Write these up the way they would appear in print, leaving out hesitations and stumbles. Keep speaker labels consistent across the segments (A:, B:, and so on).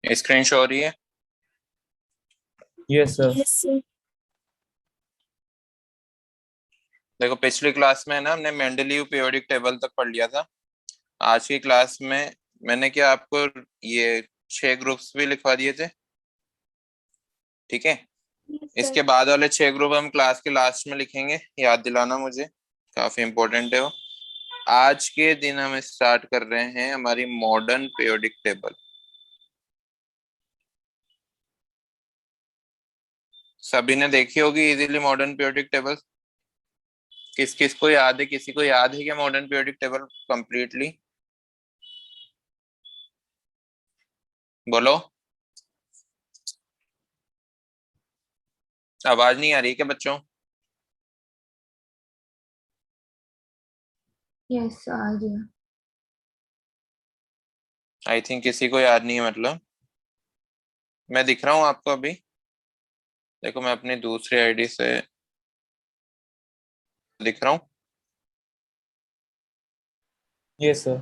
A: Screen show हो रही है।
B: Yes sir.
C: Yes sir.
A: देखो पिछली क्लास में ना हमने मेंडलीव पीरियोडिक टेबल तक पढ़ लिया था। आज की क्लास में मैंने क्या आपको ये 6 ग्रुप्स भी लिखवा दिए थे। ठीक है।
C: Yes sir.
A: इसके बाद वाले 6 ग्रुप हम क्लास के लास्ट में लिखेंगे, याद दिलाना मुझे, काफी इंपॉर्टेंट है वो। आज के दिन हम स्टार्ट कर रहे हैं हमारी मॉडर्न पीरियोडिक टेबल। सभी ने देखी होगी इजीली मॉडर्न पीरियोडिक टेबल। किस किस को याद है, किसी को याद है क्या मॉडर्न पीरियोडिक टेबल कंप्लीटली? बोलो। आवाज नहीं आ रही क्या बच्चों?
C: यस आ गया।
A: आई थिंक किसी को याद नहीं है मतलब। मैं दिख रहा हूँ आपको अभी? देखो मैं अपनी दूसरी आईडी से दिख रहा हूँ।
B: Yes sir.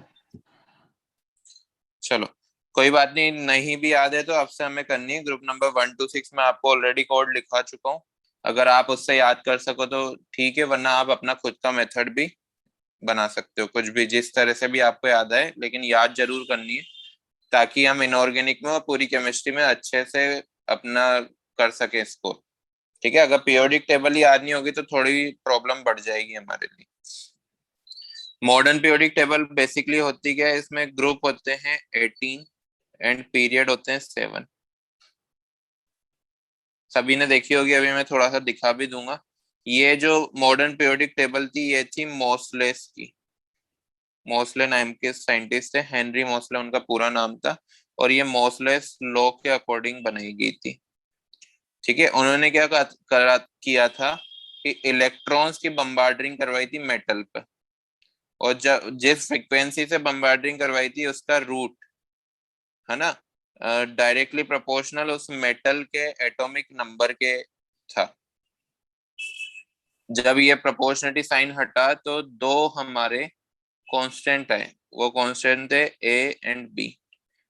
A: चलो कोई बात नहीं, नहीं भी याद है तो आपसे हमें करनी है। ग्रुप नंबर 1 to 6 में आपको ऑलरेडी कोड लिखवा चुका हूँ। अगर आप उससे याद कर सको तो ठीक है, वरना आप अपना खुद का मेथड भी बना सकते हो, कुछ भी जिस तरह से भी आपको याद आए, लेकिन याद जरूर करनी है ताकि हम इनऑर्गेनिक में और पूरी केमिस्ट्री में अच्छे से अपना कर सके इसको। ठीक है, अगर पीरियोडिक टेबल ही याद नहीं होगी तो थोड़ी प्रॉब्लम बढ़ जाएगी हमारे लिए। मॉडर्न पीरियोडिक टेबल बेसिकली होती क्या है, इसमें ग्रुप होते हैं 18 एंड पीरियड होते हैं 7। सभी ने देखी होगी, अभी मैं थोड़ा सा दिखा भी दूंगा। ये जो मॉडर्न पीरियोडिक टेबल थी ये थी मोसलेस की। मोसले नाम के साइंटिस्ट थे, हेनरी मोसले उनका पूरा नाम था, और ये मोसलेस लॉ के अकॉर्डिंग बनाई गई थी। ठीक है, उन्होंने क्या किया था कि इलेक्ट्रॉन्स की बम्बार्डिंग करवाई थी मेटल पर, और जब जिस फ्रिक्वेंसी से बम्बार्डिंग करवाई थी उसका रूट है ना डायरेक्टली प्रोपोर्शनल उस मेटल के एटॉमिक नंबर के था। जब ये प्रोपोर्शनलिटी साइन हटा तो दो हमारे कांस्टेंट है, वो कांस्टेंट थे ए एंड बी,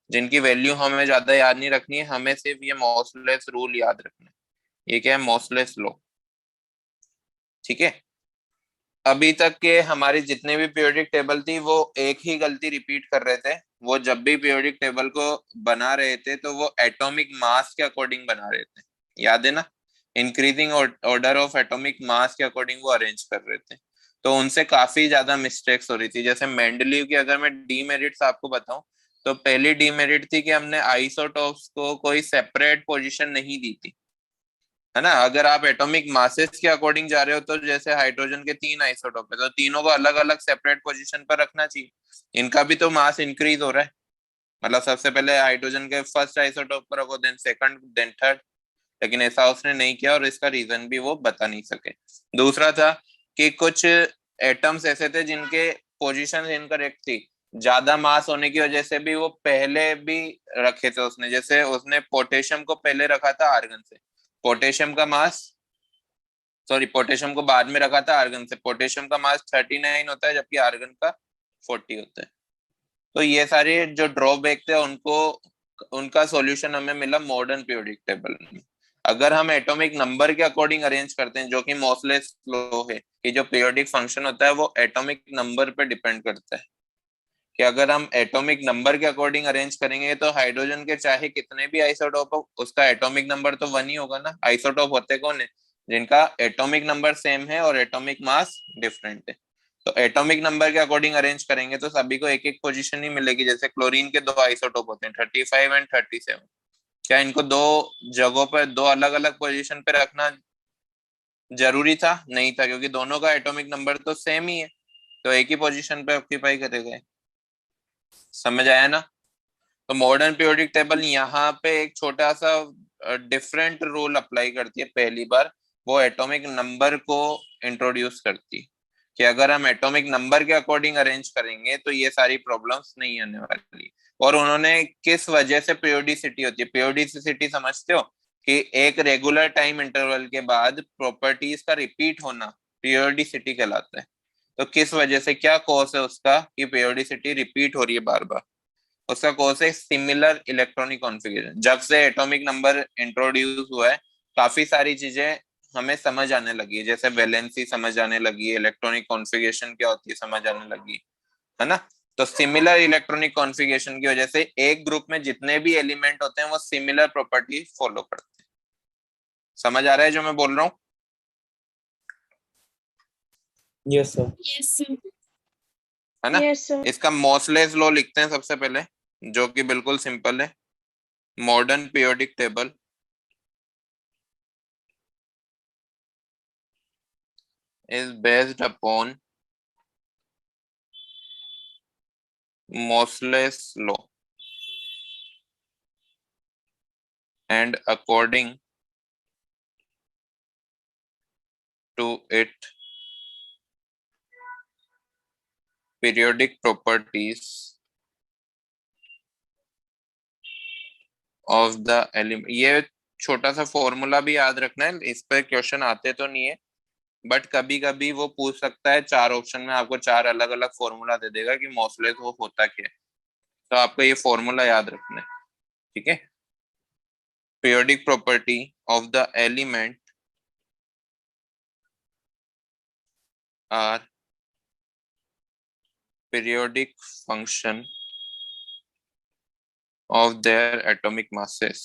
A: जिनकी वैल्यू हमें ज्यादा याद नहीं रखनी है, हमें सिर्फ ये मॉसलेस रूल याद रखना है। ये क्या है? मॉसलेस लॉ। ठीक है। अभी तक के हमारी जितने भी पीरियोडिक टेबल थी वो एक ही गलती रिपीट कर रहे थे। वो जब भी पीरियोडिक टेबल को बना रहे थे तो वो एटॉमिक मास के अकॉर्डिंग बना रहे थे, याद है ना? Increasing order of atomic mass के अकॉर्डिंग वो अरेंज कर रहे थे, तो उनसे काफी ज्यादा मिस्टेक्स हो रही थी। जैसे मेंडलीव की अगर मैं डीमेरिट्स आपको बताऊं, तो पहली डीमेरिट थी कि हमने आइसोटॉप्स को कोई सेपरेट पोजीशन नहीं दी थी, है ना? अगर आप एटॉमिक मासेस के अकॉर्डिंग जा रहे हो तो जैसे हाइड्रोजन के 3 आइसोटोप है तो तीनों को अलग अलग सेपरेट पोजीशन पर रखना चाहिए। इनका भी तो मास इंक्रीज हो रहा है, मतलब सबसे पहले हाइड्रोजन के फर्स्ट आइसोटोप पर रखो, देन सेकंड, देन थर्ड। लेकिन ऐसा उसने नहीं किया और इसका रीजन भी वो बता नहीं सके। दूसरा था कि कुछ एटम्स ऐसे थे जिनके पोजीशन इनकरेक्ट थी, ज्यादा मास होने की वजह से भी वो पहले भी रखे थे उसने। जैसे उसने पोटेशियम को पहले रखा था आर्गन से, पोटेशियम का मास, सॉरी पोटेशियम को बाद में रखा था आर्गन से। पोटेशियम का मास 39 होता है जबकि आर्गन का 40 होता है। तो ये सारे जो ड्रॉबैक थे उनको, उनका सॉल्यूशन हमें मिला मॉडर्न पीरियोडिक टेबल में। अगर हम एटॉमिक नंबर के अकॉर्डिंग अरेंज करते हैं, जो कि मोसलेस लॉ है कि जो पीरियोडिक फंक्शन होता है वो एटॉमिक नंबर पे डिपेंड करता है, कि अगर हम एटॉमिक नंबर के अकॉर्डिंग अरेंज करेंगे तो हाइड्रोजन के चाहे कितने भी आइसोटोप हो उसका एटॉमिक नंबर तो 1 ही होगा ना। आइसोटोप होते कौन है? जिनका एटॉमिक नंबर सेम है और एटॉमिक मास डिफरेंट है। तो एटॉमिक नंबर के अकॉर्डिंग अरेंज करेंगे तो सभी को एक एक पोजीशन ही मिलेगी। जैसे क्लोरीन के 2 आइसोटोप होते हैं, 35 एंड 37। क्या इनको दो जगहों पर दो अलग अलग पोजीशन पे रखना जरूरी था? नहीं था, क्योंकि दोनों का एटॉमिक नंबर तो सेम ही है, तो एक ही पोजीशन पे ऑक्यूपाई करेगा। समझ आया ना? तो मॉडर्न पीरियोडिक टेबल यहाँ पे एक छोटा सा डिफरेंट रोल अप्लाई करती है। पहली बार वो एटॉमिक नंबर को इंट्रोड्यूस करती है, कि अगर हम एटॉमिक नंबर के अकॉर्डिंग अरेंज करेंगे तो ये सारी प्रॉब्लम्स नहीं आने वाली। और उन्होंने किस वजह से पीरियोडिसिटी होती है, पीरियोडिसिटी समझते हो? कि एक रेगुलर टाइम इंटरवल के बाद प्रॉपर्टीज का रिपीट होना पीरियोडिसिटी कहलाता है। तो किस वजह से, क्या कॉज है उसका कि पीरियोडिसिटी रिपीट हो रही है बार बार? उसका कोर्स है सिमिलर इलेक्ट्रॉनिक कॉन्फ़िगरेशन। जब से एटॉमिक नंबर इंट्रोड्यूस हुआ है काफी सारी चीजें हमें समझ आने लगी है, जैसे वैलेंसी समझ आने लगी है, इलेक्ट्रॉनिक कॉन्फ़िगरेशन क्या होती है समझ आने लगी है ना। तो सिमिलर इलेक्ट्रॉनिक कॉन्फ़िगरेशन की वजह से एक ग्रुप में जितने भी एलिमेंट होते हैं वो सिमिलर प्रॉपर्टी फॉलो करते हैं। समझ आ रहा है जो मैं बोल रहा हूँ?
B: Yes sir.
C: Yes sir.
A: है ना।
C: Yes sir.
A: इसका मॉसलेस लॉ लिखते हैं सबसे पहले, जो कि बिल्कुल सिंपल है। Modern periodic table is based upon Moseley's law and according to it periodic properties of the element। ये छोटा सा फॉर्मूला भी याद रखना है, इस पर क्वेश्चन आते तो नहीं है बट कभी कभी वो पूछ सकता है। चार ऑप्शन में आपको चार अलग अलग फॉर्मूला दे देगा कि मॉसलेस वो होता क्या है, तो आपको ये फॉर्मूला याद रखना है। ठीक है। Periodic property of the element are periodic function of their atomic masses,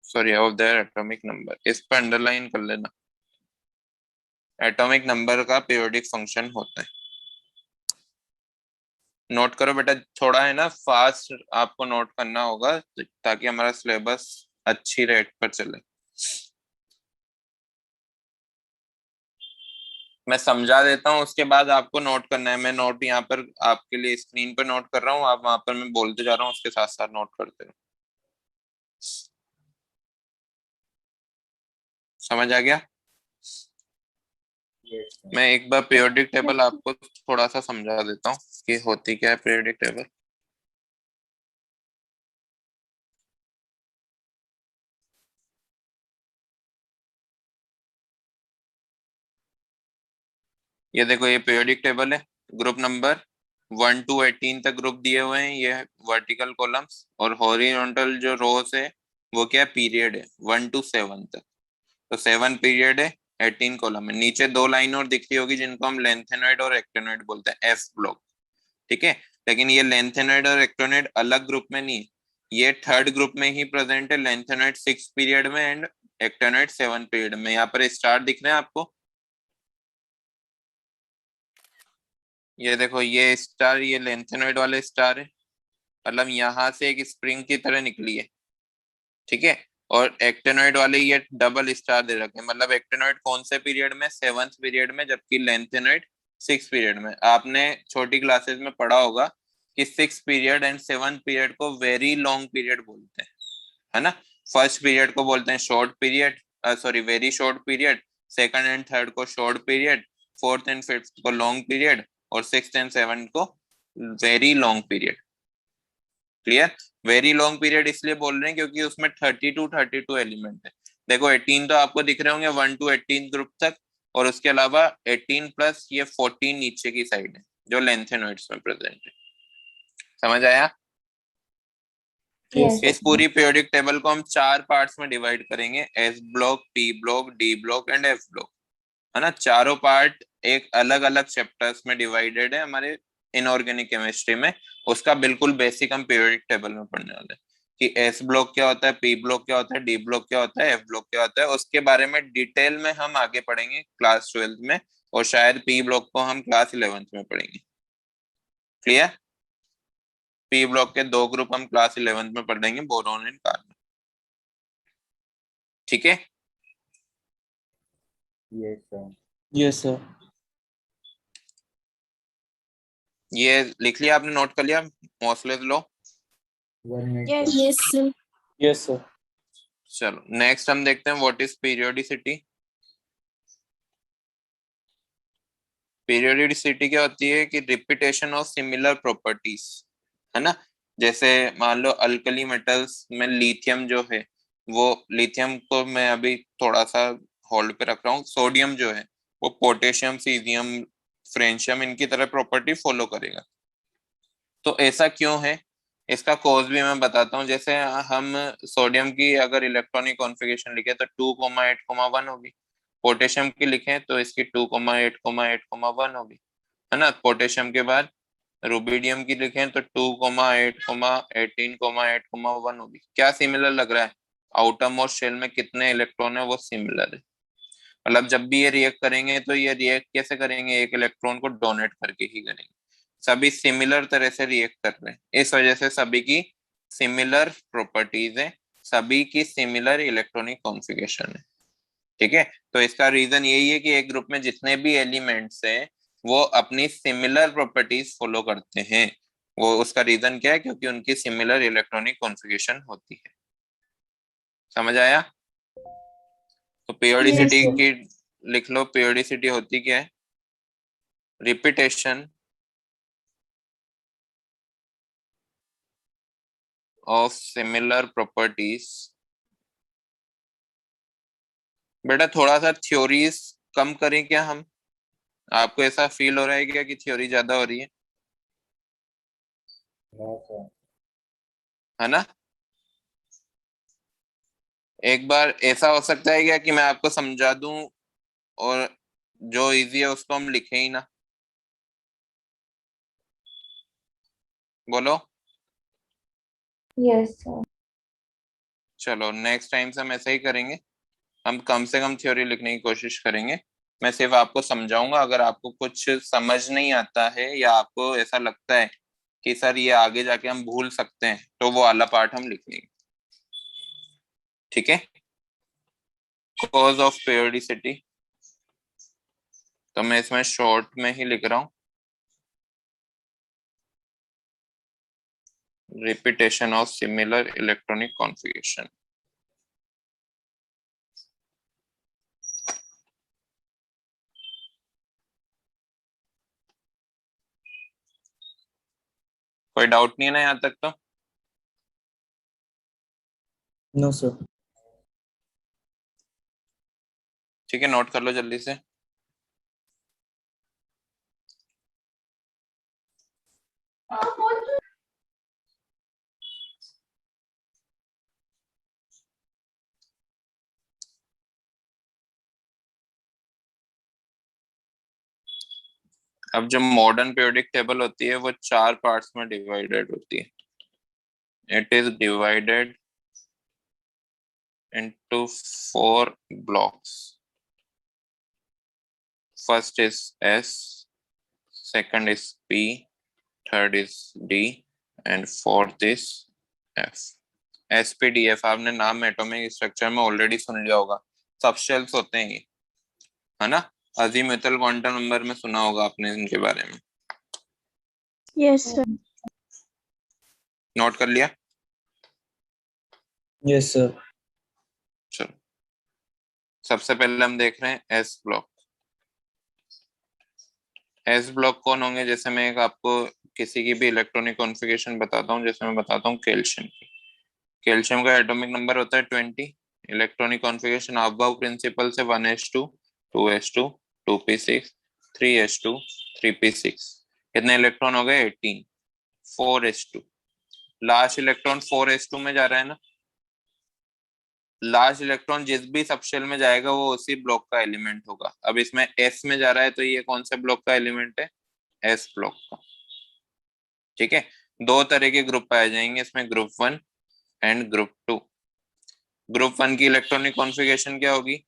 A: sorry of their atomic number। इस पर अंडरलाइन कर लेना, एटॉमिक नंबर का पीरियोडिक फंक्शन होता है। नोट करो बेटा, थोड़ा है ना फास्ट आपको नोट करना होगा ताकि हमारा सिलेबस अच्छी रेट पर चले। मैं समझा देता हूँ उसके बाद आपको नोट करना है। मैं नोट यहाँ पर आपके लिए स्क्रीन पर नोट कर रहा हूँ, आप वहां पर मैं बोलते जा रहा हूँ उसके साथ साथ नोट करते रहो। समझ आ गया? मैं एक बार पीरियोडिक टेबल आपको थोड़ा सा समझा देता हूँ कि होती क्या है पीरियोडिक टेबल। ये देखो ये पीरियोडिक टेबल है, ग्रुप नंबर 1 to 18 तक ग्रुप दिए हुए हैं, ये वर्टिकल कॉलम्स, और हॉरिजॉन्टल जो रोज है वो क्या पीरियड है 1 to 7 तक। तो 7 पीरियड है, 18 कॉलम है। नीचे दो लाइन और दिख रही होगी जिनको हम लेंथेनॉइड और एक्टिनॉइड बोलते हैं, एफ ब्लॉक। ठीक है। लेकिन ये लेंथेनॉइड और एक्टिनॉइड अलग ग्रुप में नहीं है, ये थर्ड ग्रुप में ही प्रेजेंट है। लेंथेनॉइड 6 पीरियड में एंड एक्टिनॉइड 7 पीरियड में। यहाँ पर स्टार दिख रहे हैं आपको, ये देखो ये स्टार, ये लेंथेनॉइड वाले स्टार है, मतलब यहाँ से एक स्प्रिंग की तरह निकली है। ठीक है। और एक्टिनॉइड वाले ये डबल स्टार दे रखे हैं, मतलब एक्टिनॉइड कौन से पीरियड में, 7th पीरियड में, जबकि लेंथेनॉइड 6 पीरियड में। आपने छोटी क्लासेस में पढ़ा होगा कि 6 पीरियड एंड 7th पीरियड को वेरी लॉन्ग पीरियड बोलते हैं, है ना। फर्स्ट पीरियड को बोलते हैं short period, sorry very short period. Second and third को short period, fourth and fifth को लॉन्ग पीरियड, और सिक्स्थ एंड सेवंथ को very long period. Clear? Very long period इसलिए बोल रहे हैं क्योंकि उसमें 32 एलिमेंट है। देखो 18 तो आपको दिख रहे होंगे 1 to 18 ग्रुप तक, और उसके अलावा 18 प्लस ये 14 नीचे की साइड है जो लेंथेनॉइड्स में प्रेजेंट है। समझ आया?
C: Yes.
A: इस पूरी पीरियोडिक टेबल को हम चार पार्ट्स में डिवाइड करेंगे, S block, P block, D block and F block, है ना। चारों पार्ट एक अलग अलग चैप्टर्स में डिवाइडेड है हमारे इनऑर्गेनिक केमिस्ट्री में। उसका बिल्कुल बेसिक हम पीरियोडिक टेबल में पढ़ने वाले हैं कि एस ब्लॉक क्या होता है, पी ब्लॉक क्या होता है, डी ब्लॉक क्या होता है, एफ ब्लॉक क्या होता है। उसके बारे में डिटेल में हम आगे पढ़ेंगे क्लास 12th में, और शायद पी ब्लॉक को हम क्लास 11th में पढ़ेंगे। क्लियर? पी ब्लॉक के दो ग्रुप हम क्लास 11th में पढ़ देंगे, बोरोन एंड कार्बन। ठीक है।
B: Yes sir. Yes sir.
A: ये लिख लिया आपने, नोट कर लिया Moseley's law?
C: Yes. Yes, sir.
B: Yes sir.
A: चलो नेक्स्ट हम देखते हैं व्हाट इज पीरियोडिसिटी। पीरियोडिसिटी क्या होती है कि रिपीटेशन ऑफ सिमिलर प्रॉपर्टीज, है ना। जैसे मान लो अल्कली मेटल्स में लिथियम जो है, वो लिथियम को मैं अभी थोड़ा सा होल्ड पे रख रहा हूँ। सोडियम जो है वो पोटेशियम, सीजियम, फ्रेंशियम, इनकी तरह प्रॉपर्टी फॉलो करेगा। तो ऐसा क्यों है, इसका कॉज भी मैं बताता हूँ। जैसे हम सोडियम की अगर इलेक्ट्रॉनिक कॉन्फ़िगरेशन लिखे तो 2,8,1 होगी, पोटेशियम की लिखें तो इसकी 2,8,8,1 होगी, है ना। पोटेशियम के बाद रुबिडियम की लिखें तो 2,8,18,8,1 होगी। क्या सिमिलर लग रहा है, आउटर मोस्ट शेल में कितने इलेक्ट्रॉन है वो सिमिलर है। मतलब जब भी ये रिएक्ट करेंगे तो ये रिएक्ट कैसे करेंगे, एक इलेक्ट्रॉन को डोनेट करके ही करेंगे। सभी सिमिलर तरह से रिएक्ट कर रहे हैं, इस वजह से सभी की सिमिलर प्रॉपर्टीज है, सभी की सिमिलर इलेक्ट्रॉनिक कॉन्फ़िगरेशन है। ठीक है, तो इसका रीजन यही है कि एक ग्रुप में जितने भी एलिमेंट्स हैं वो अपनी सिमिलर प्रॉपर्टीज फॉलो करते हैं। वो उसका रीजन क्या है, क्योंकि उनकी सिमिलर इलेक्ट्रॉनिक कॉन्फ़िगरेशन होती है। समझ आया। तो
C: Yes,
A: पीरियोडिसिटी
C: sir.
A: की लिख लो, पीरियोडिसिटी होती क्या है, रिपीटेशन ऑफ सिमिलर प्रॉपर्टीज। बेटा थोड़ा सा थ्योरीज कम करें क्या हम, आपको ऐसा फील हो रहा है क्या कि थ्योरी ज्यादा हो रही है ना। एक बार ऐसा हो सकता है क्या कि मैं आपको समझा दूं और जो इजी है उसको हम लिखे ही ना, बोलो।
C: Yes, sir.
A: चलो नेक्स्ट टाइम से हम ऐसे ही करेंगे, हम कम से कम थ्योरी लिखने की कोशिश करेंगे। मैं सिर्फ आपको समझाऊंगा, अगर आपको कुछ समझ नहीं आता है या आपको ऐसा लगता है कि सर ये आगे जाके हम भूल सकते हैं तो वो वाला पार्ट हम लिख लेंगे। ठीक है, कॉज ऑफ पेरियोडिसिटी तो मैं इसमें शॉर्ट में ही लिख रहा हूँ, repetition of similar electronic configuration. कोई डाउट नहीं है ना यहाँ तक तो।
B: No, sir.
A: ठीक है, नोट कर लो जल्दी से। अब जो मॉडर्न पीरियोडिक टेबल होती है वो 4 पार्ट्स में डिवाइडेड होती है। It is divided into 4 blocks. First is S, second is P, third is D, and fourth is F. SPDF आपने नाम एटॉमिक स्ट्रक्चर में ऑलरेडी सुन लिया होगा, सबशेल्स होते हैं ये, है ना। अजीमुथल क्वांटम नंबर में सुना होगा आपने इनके बारे में।
C: Yes, sir.
A: नोट कर लिया।
B: Yes, sir.
A: चलो सबसे पहले हम देख रहे हैं एस ब्लॉक। एस ब्लॉक कौन होंगे, जैसे मैं एक आपको किसी की भी इलेक्ट्रॉनिक कॉन्फ़िगरेशन बताता हूँ, जैसे मैं बताता हूँ कैल्शियम की। कैल्शियम का एटॉमिक नंबर होता है 20, इलेक्ट्रॉनिक कॉन्फ़िगरेशन अबव प्रिंसिपल से 1s2 2s2 2p6 3s2 3p6। कितने इलेक्ट्रॉन हो गए 18, 4s2। लास्ट इलेक्ट्रॉन 4s2 में जा रहा है ना, लास्ट इलेक्ट्रॉन जिस भी सबशेल में जाएगा वो उसी ब्लॉक का एलिमेंट होगा। अब इसमें एस में जा रहा है तो ये कौन से ब्लॉक का एलिमेंट है, एस ब्लॉक का। ठीक है, 2 तरह के ग्रुप पाए जाएंगे इसमें, ग्रुप 1 एंड ग्रुप 2। ग्रुप 1 की इलेक्ट्रॉनिक कॉन्फ़िगरेशन क्या होगी,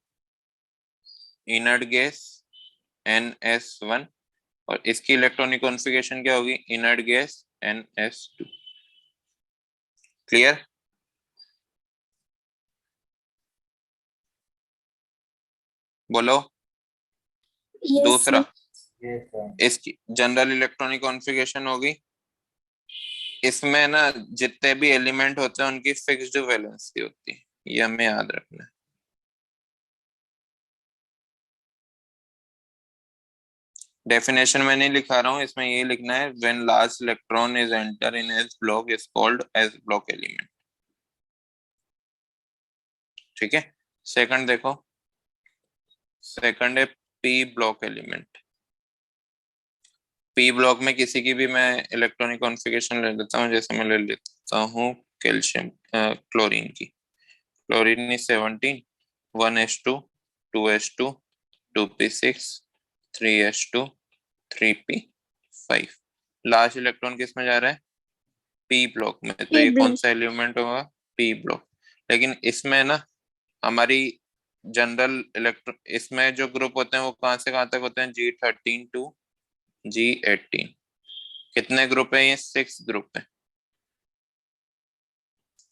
A: इनर्ट गैस NS1, और इसकी इलेक्ट्रॉनिक कॉन्फ़िगरेशन क्या होगी, इनर्ट गैस NS2। क्लियर। बोलो।
C: Yes,
A: दूसरा
C: sir.
A: इसकी जनरल इलेक्ट्रॉनिक कॉन्फ़िगरेशन होगी, इसमें ना जितने भी एलिमेंट होते हैं उनकी फिक्स्ड वैलेंसी होती है, ये हमें याद रखना है। डेफिनेशन में नहीं लिखा रहा हूँ, इसमें ये लिखना है, when last electron is enter in S block is called S block element. ठीक है, सेकंड देखो, सेकंड है P block element. P block में किसी की भी मैं इलेक्ट्रॉनिक कॉन्फ़िगरेशन ले लेता हूँ, जैसे मैं ले लेता हूँ कैल्शियम क्लोरीन की। Chlorine is 17, 1s2, 2s2, 2p6, 3s2, 3p5। Last electron किस में जा रहा है? पी ब्लॉक में। तो
C: P
A: ये कौन
C: block.
A: सा एलिमेंट होगा? P block. लेकिन इसमें ना हमारी जनरल इलेक्ट्रॉन, इसमें जो ग्रुप होते हैं वो कहाँ से कहाँ तक होते हैं? G13 to G18। कितने ग्रुप है? ये 6 ग्रुप है।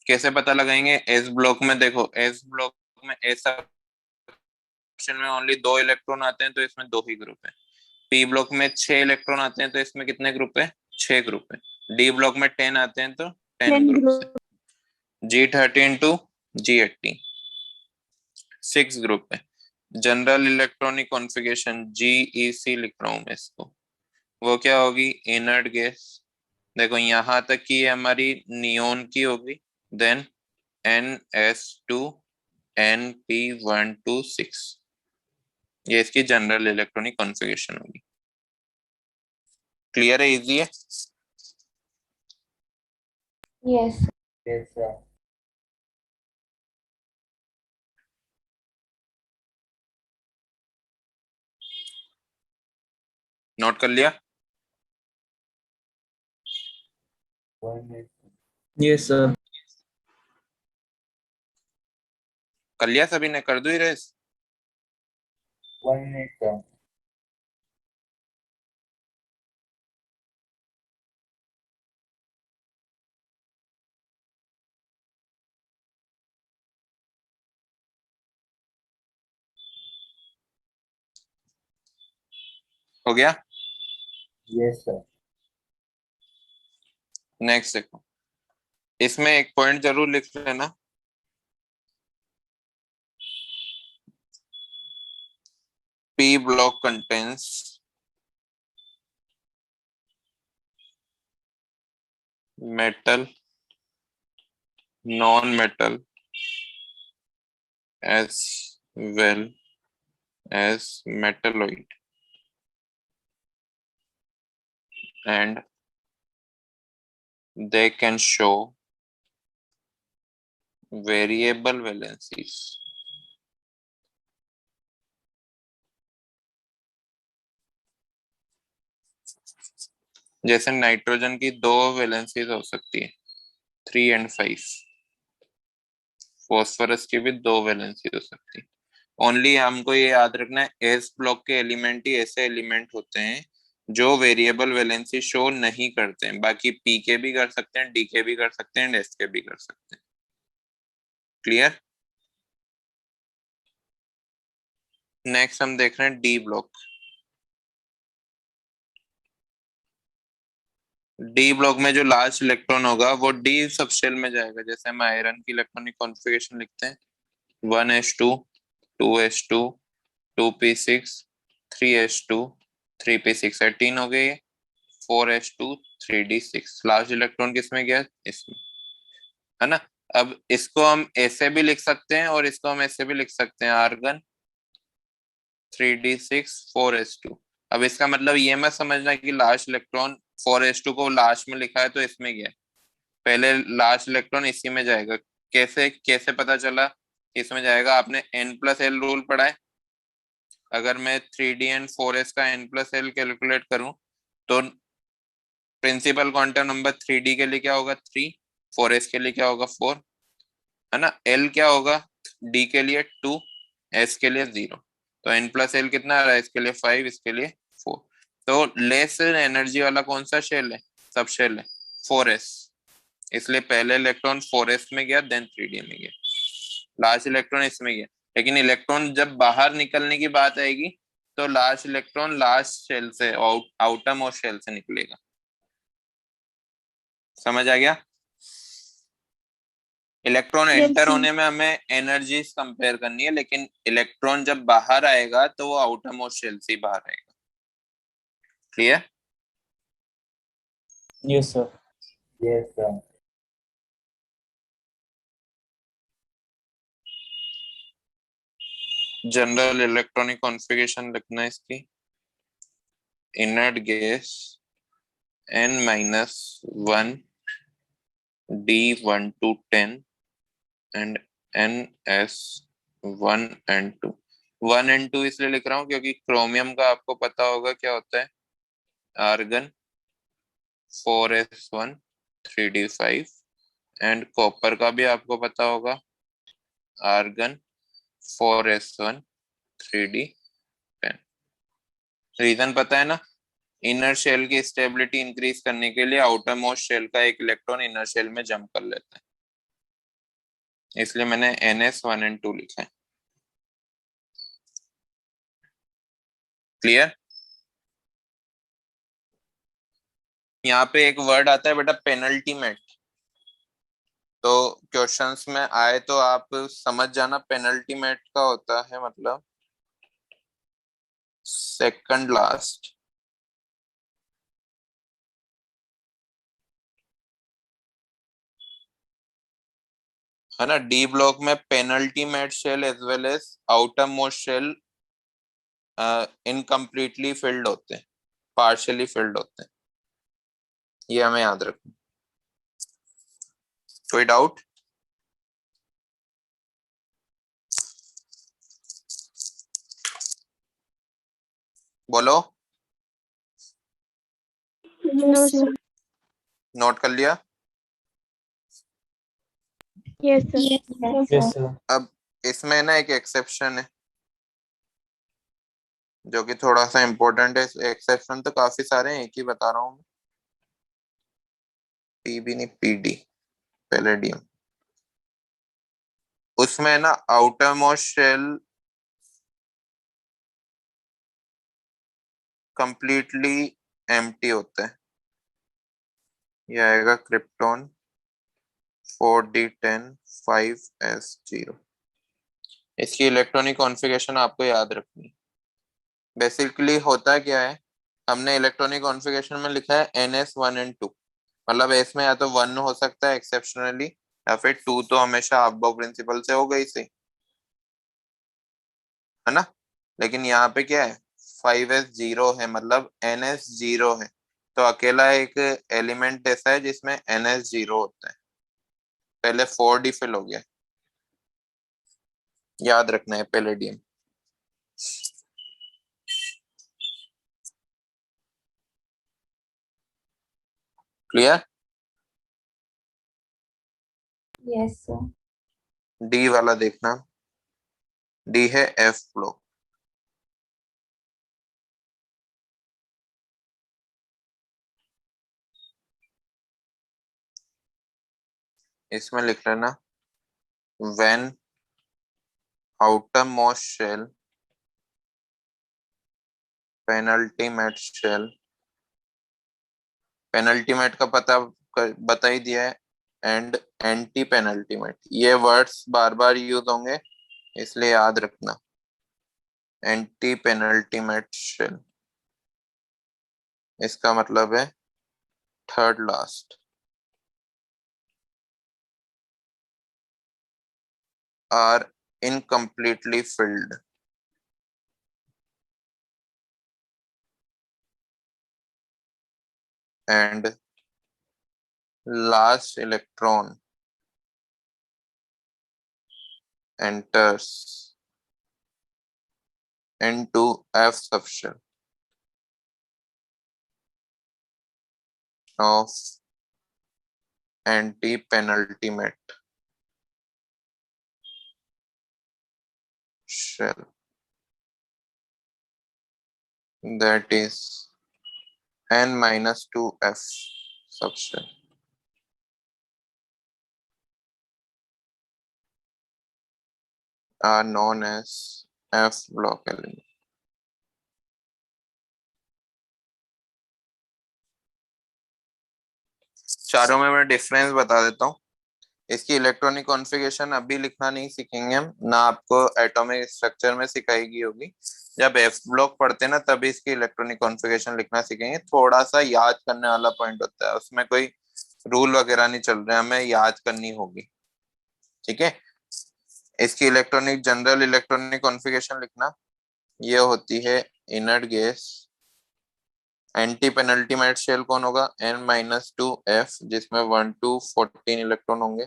A: कैसे पता लगाएंगे? एस ब्लॉक में देखो, एस ब्लॉक में एस ऑप्शन में ओनली 2 इलेक्ट्रॉन आते हैं, तो इसमें 2 ही ग्रुप है। पी ब्लॉक में 6 इलेक्ट्रॉन आते हैं, तो इसमें कितने ग्रुप है? 6 ग्रुप है। डी ब्लॉक में 10 आते हैं, तो 10
C: 10
A: ग्रुप है।
C: group.
A: G13 to G18 6 group है। जनरल इलेक्ट्रॉनिक कॉन्फ़िगरेशन GEC लिख रहा हूं मैं इसको, वो क्या होगी? Inert gas. देखो यहां तक की हमारी नियोन की होगी, देन NS2 NP126, ये इसकी जनरल इलेक्ट्रॉनिक कॉन्फ़िगरेशन होगी। क्लियर है? इजी है?
C: Yes.
B: Yes, sir.
A: नोट कर लिया?
B: Yes, sir.
A: कर लिया सभी ने? कर दो इरेज?
B: 1 minute, sir.
A: हो गया?
B: Yes, sir.
A: नेक्स्ट देखो, इसमें एक पॉइंट जरूर लिख लेना, P block contains metal, non-metal as well as metalloid, and they can show variable valencies. जैसे नाइट्रोजन की 2 वैलेंसीज हो सकती है, 3 and 5। फॉस्फोरस की भी 2 वैलेंसी हो सकती है। ओनली हमको ये याद रखना है, एस ब्लॉक के एलिमेंट ही ऐसे एलिमेंट होते हैं जो वेरिएबल वैलेंसी शो नहीं करते हैं। बाकी पी के भी कर सकते हैं, डी के भी कर सकते हैं, एस के भी कर सकते हैं। क्लियर? नेक्स्ट हम देख रहे हैं डी ब्लॉक। डी ब्लॉक में जो लास्ट इलेक्ट्रॉन होगा वो डी सबशेल में जाएगा। जैसे हम आयरन की इलेक्ट्रॉनिक कॉन्फ़िगरेशन लिखते हैं, 1s2, 2s2, 2p6, 3s2, 3p6, 18 हो गए। 4s2, 3d6, लास्ट इलेक्ट्रॉन किस में गया? इसमें, है ना। अब इसको हम ऐसे भी लिख सकते हैं और इसको हम ऐसे भी लिख सकते हैं, आर्गन 3d6, 4s2। अब इसका मतलब ये मत समझना कि लास्ट इलेक्ट्रॉन 4s2 को लास्ट में लिखा है तो इसमें गया। पहले लास्ट इलेक्ट्रॉन इसी में जाएगा। कैसे कैसे पता चला इसमें जाएगा? आपने n+l रूल पढ़ा है। अगर मैं 3d एंड 4s का n+l कैलकुलेट करूं तो प्रिंसिपल क्वांटम नंबर 3d के लिए क्या होगा? 3, 4s के लिए क्या होगा? 4, है ना। l क्या होगा? d के लिए 2, s के लिए 0। तो n+l कितना आ रहा है? इसके लिए 5, इसके लिए 4। तो लेस एनर्जी वाला कौन सा शेल है? सब शेल है 4s। इसलिए पहले इलेक्ट्रॉन 4s में गया, देन 3d में गया, लास्ट इलेक्ट्रॉन इसमें गया। लेकिन इलेक्ट्रॉन जब बाहर निकलने की बात आएगी तो लास्ट इलेक्ट्रॉन लास्ट शेल से, आउटर मोस्ट शेल से निकलेगा। समझ आ गया? Electron
C: Yes,
A: enter
C: sir.
A: होने में हमें एनर्जीज कंपेयर करनी है, लेकिन इलेक्ट्रॉन जब बाहर आएगा तो वो आउटर मोस्ट शेल से बाहर आएगा। Clear?
B: Yes, sir. Yes, sir.
A: General electronic configuration लिखना है इसकी, inert gas n-1 d1 to 10 and ns1 and 2। 1 and 2 इसलिए लिख रहा हूं क्योंकि क्रोमियम का आपको पता होगा क्या होता है, argon 4s1 3d5 and copper का भी आपको पता होगा, आर्गन 4s1 3d10। रीजन पता है ना, इनर शेल की स्टेबिलिटी इंक्रीज करने के लिए आउटर मोस्ट शेल का एक इलेक्ट्रॉन इनर शेल में जंप कर लेता है, इसलिए मैंने ns1 and 2 लिखा है। क्लियर? यहाँ पे एक वर्ड आता है बेटा पेनल्टीमेट, तो क्वेश्चंस में आए तो आप समझ जाना पेनल्टीमेट का होता है मतलब सेकंड लास्ट। है ना, डी ब्लॉक में penultimate shell as well as outermost shell incompletely filled होते हैं, पार्शियली फिल्ड होते हैं, ये हमें याद रखना। कोई डाउट? बोलो।
C: No, sir.
A: नोट कर लिया?
C: Yes, sir.
B: Yes, sir.
A: अब इसमें ना एक एक्सेप्शन है जो कि थोड़ा सा इम्पोर्टेंट है। एक्सेप्शन तो काफी सारे हैं, एक ही बता रहा हूँ। पीबी नहीं, पीडी, पैलेडियम। उसमें ना outermost shell completely empty होता है, ये आएगा क्रिप्टॉन 4d10 5s0। इसकी इलेक्ट्रॉनिक कॉन्फ़िगरेशन आपको याद रखनी है। बेसिकली होता क्या है, हमने इलेक्ट्रॉनिक कॉन्फ़िगरेशन में लिखा है ns1 and 2, मतलब इसमें या तो 1 हो सकता है एक्सेप्शनली, या फिर 2 तो हमेशा अबव प्रिंसिपल से हो गई सही, है ना। लेकिन यहाँ पे क्या है, 5s0 है, मतलब ns0 है, तो अकेला एक एलिमेंट ऐसा है जिसमें ns0 होता है। पहले 4d फिल हो गया, याद रखना है, palladium. Clear?
C: Yes, sir.
A: D वाला देखना, डी है एफ ब्लॉक। इसमें लिख लेना when outermost shell penultimate shell, penultimate का पता बता ही दिया है, एंड एंटी पेनल्टीमेट, ये वर्ड्स बार बार यूज होंगे इसलिए याद रखना। एंटी पेनल्टीमेट शेल इसका मतलब है third last, are incompletely filled and last electron enters into F subshell of anti-penultimate shell, that is n-2F subshell, are known as F block element। चारों में मैं डिफरेंस बता देता हूँ। इसकी इलेक्ट्रॉनिक कॉन्फ़िगरेशन अभी लिखना नहीं सीखेंगे हम, ना आपको एटॉमिक स्ट्रक्चर में सिखाई होगी। जब एफ ब्लॉक पढ़ते हैं ना तभी इसकी इलेक्ट्रॉनिक कॉन्फ़िगरेशन लिखना सीखेंगे। थोड़ा सा याद करने वाला पॉइंट होता है, उसमें कोई रूल वगैरह नहीं चल रहा है, हमें याद करनी होगी, ठीक है। इसकी इलेक्ट्रॉनिक जनरल इलेक्ट्रॉनिक कॉन्फ़िगरेशन लिखना, ये होती है inert gas antepenultimate shell कौन होगा? n-2f, जिसमें 1 to 14 इलेक्ट्रॉन होंगे।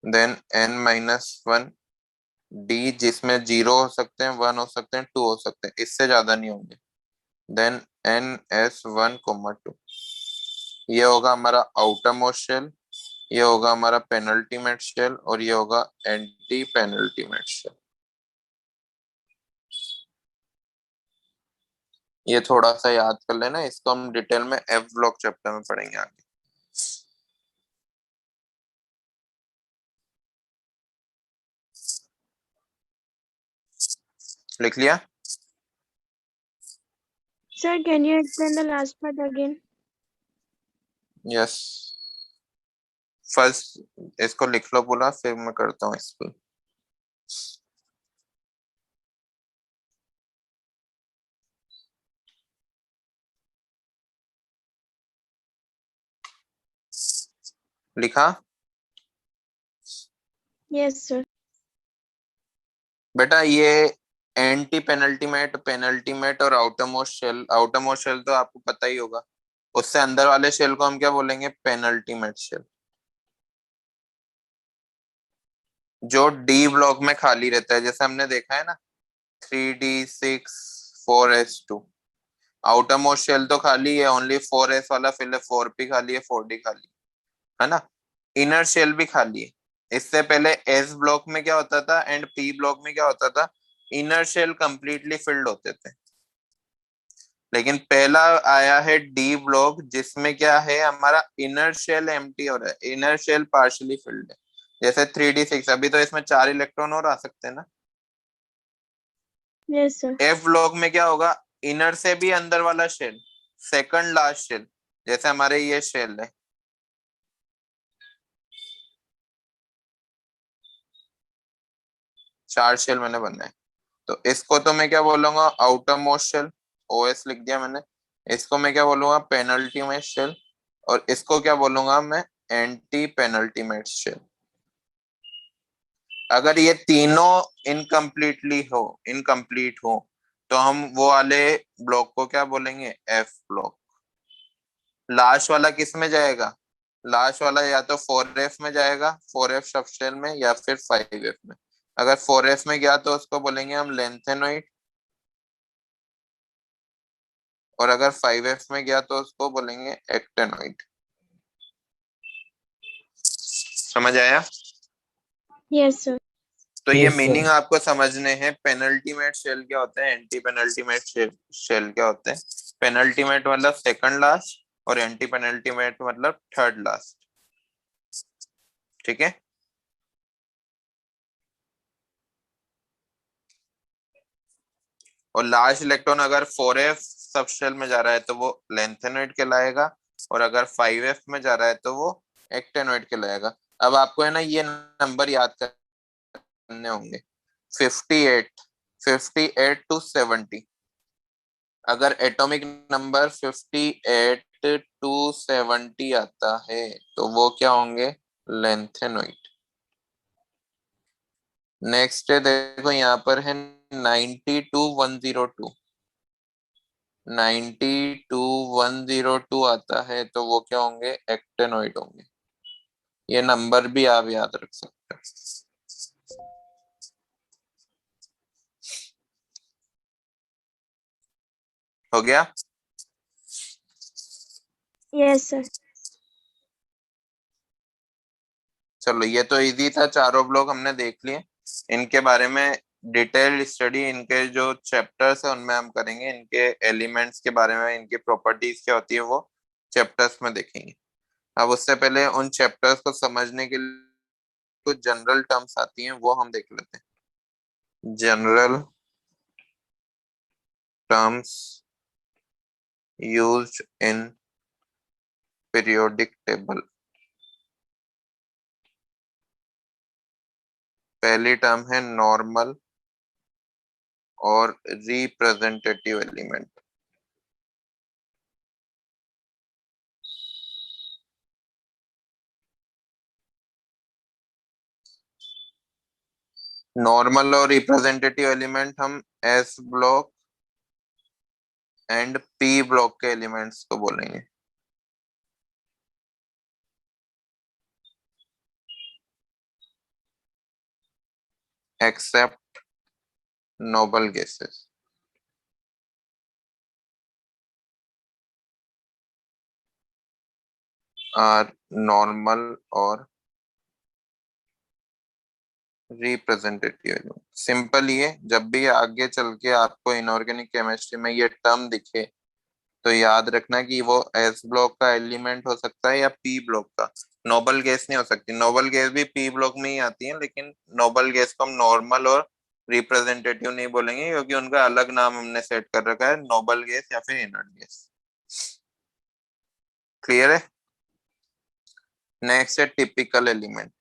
A: देन n-1 d, जिसमें 0 हो सकते हैं, 1 हो सकते हैं, 2 हो सकते हैं, इससे ज्यादा नहीं होंगे। देन ns1,2, ये होगा हमारा आउटर मोस्ट शेल, ये होगा हमारा पेनल्टीमेट शेल, और ये होगा एंटी पेनल्टीमेट शेल। ये थोड़ा सा याद कर लेना, इसको हम डिटेल में एफ ब्लॉक चैप्टर में पढ़ेंगे आगे। लिख लिया?
C: Sir, can you explain the last part again?
A: Yes, first इसको लिख लो पूरा, फिर मैं करता हूँ इसको। लिखा?
C: Yes, sir.
A: बेटा ये एंटी पेनल्टीमेट, पेनल्टीमेट और आउटरमोस्ट शेल, आउटरमोस्ट शेल तो आपको पता ही होगा, उससे अंदर वाले शेल को हम क्या बोलेंगे? Penultimate shell. जो डी ब्लॉक में खाली रहता है, जैसे हमने देखा है ना 3d6 4s2, outer most shell तो खाली है, ओनली 4s वाला फिल है, 4p खाली है, 4d खाली है ना। इनर शेल भी खाली है। इससे पहले एस ब्लॉक में क्या होता था एंड पी ब्लॉक में क्या होता था? इनर शेल कंप्लीटली फिल्ड होते थे। लेकिन पहला आया है डी ब्लॉक, जिसमें क्या है, हमारा इनर शेल एम्प्टी हो रहा है, इनर शेल पार्शियली फिल्ड है। जैसे 3d6, अभी तो इसमें 4 इलेक्ट्रॉन और आ सकते हैं ना।
C: Yes, sir.
A: एफ ब्लॉक में क्या होगा? इनर से भी अंदर वाला शेल, सेकंड लास्ट शेल, जैसे हमारे ये शेल है, चार शेल मैंने बनाए, तो इसको तो मैं क्या बोलूंगा? आउटर मोस्ट शेल, ओएस लिख दिया मैंने। इसको मैं क्या बोलूंगा? Penultimate shell. और इसको क्या बोलूंगा मैं? Antepenultimate shell. अगर ये तीनों इनकम्प्लीट हो तो हम वो वाले ब्लॉक को क्या बोलेंगे? F block. लास्ट वाला किस में जाएगा? लास्ट वाला या तो 4f में जाएगा, 4f सबशेल में, या फिर 5f में। अगर 4f में गया तो उसको बोलेंगे हम लेंथेनोइड, और अगर 5f में गया तो उसको बोलेंगे एक्टेनोइड। समझ आया?
C: Yes, sir.
A: तो ये
B: Yes, sir.
A: मीनिंग आपको समझने हैं। पेनल्टीमेट शेल क्या होता है, एंटी पेनल्टीमेट शेल क्या होते हैं? पेनल्टीमेट मतलब सेकंड लास्ट, और एंटी पेनल्टीमेट मतलब थर्ड लास्ट। ठीक है? और लास्ट इलेक्ट्रॉन अगर 4f सबशेल में जा रहा है तो वो लेंथेनोइड कहलाएगा, और अगर 5f में जा रहा है तो वो एक्टेनोइड कहलाएगा। अब आपको है ना ये नंबर याद करने होंगे, 58 58 to 70। अगर एटॉमिक नंबर 58 to 70 आता है तो वो क्या होंगे? लेंथेनोइड। नेक्स्ट देखो यहाँ पर है 90 to 102। 90 to 102 आता है तो वो क्या होंगे? एक्टेनोइड होंगे। ये नंबर भी आप याद रख सकते हैं। हो गया?
C: Yes, sir.
A: चलो ये तो इजी था, चारों ब्लॉक हमने देख लिए। इनके बारे में डिटेल स्टडी, इनके जो चैप्टर्स है उनमें हम करेंगे, इनके एलिमेंट्स के बारे में, इनकी प्रॉपर्टीज क्या होती है वो चैप्टर्स में देखेंगे। अब उससे पहले उन चैप्टर्स को समझने के लिए कुछ जनरल टर्म्स आती हैं, वो हम देख लेते हैं। General terms used in periodic table. पहली टर्म है नॉर्मल और रिप्रेजेंटेटिव एलिमेंट। नॉर्मल और रिप्रेजेंटेटिव एलिमेंट हम S block and P block के एलिमेंट्स को बोलेंगे। Except noble gases. Are normal और रिप्रेजेंटेटिव। सिंपल ये, जब भी आगे चल के आपको इनऑर्गेनिक केमिस्ट्री में ये टर्म दिखे तो याद रखना कि वो एस ब्लॉक का एलिमेंट हो सकता है या पी ब्लॉक का। नोबल गैस नहीं हो सकती। नोबल गैस भी पी ब्लॉक में ही आती है, लेकिन नोबल गैस को हम नॉर्मल और रिप्रेजेंटेटिव नहीं बोलेंगे क्योंकि उनका अलग नाम हमने सेट कर रखा है, नोबल गैस या फिर इनर्ट गैस। क्लियर है? नेक्स्ट है टिपिकल एलिमेंट।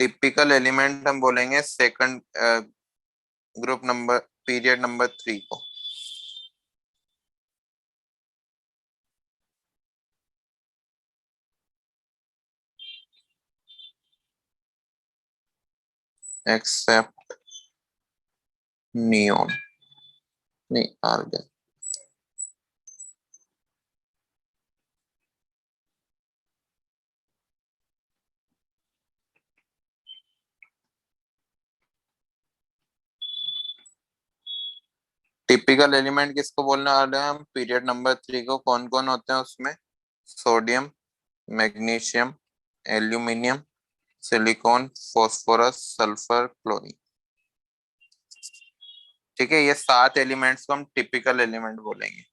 A: टिपिकल एलिमेंट हम बोलेंगे second group number period number 3 को। एक्सेप्ट नियोन, नहीं आर्गन। टिपिकल एलिमेंट किसको बोलने वाले हैं हम? पीरियड नंबर 3 को। कौन कौन होते हैं उसमें? Sodium, magnesium, aluminium, silicon, phosphorus, sulphur, chlorine. ठीक है, ये 7 एलिमेंट्स को हम टिपिकल एलिमेंट बोलेंगे।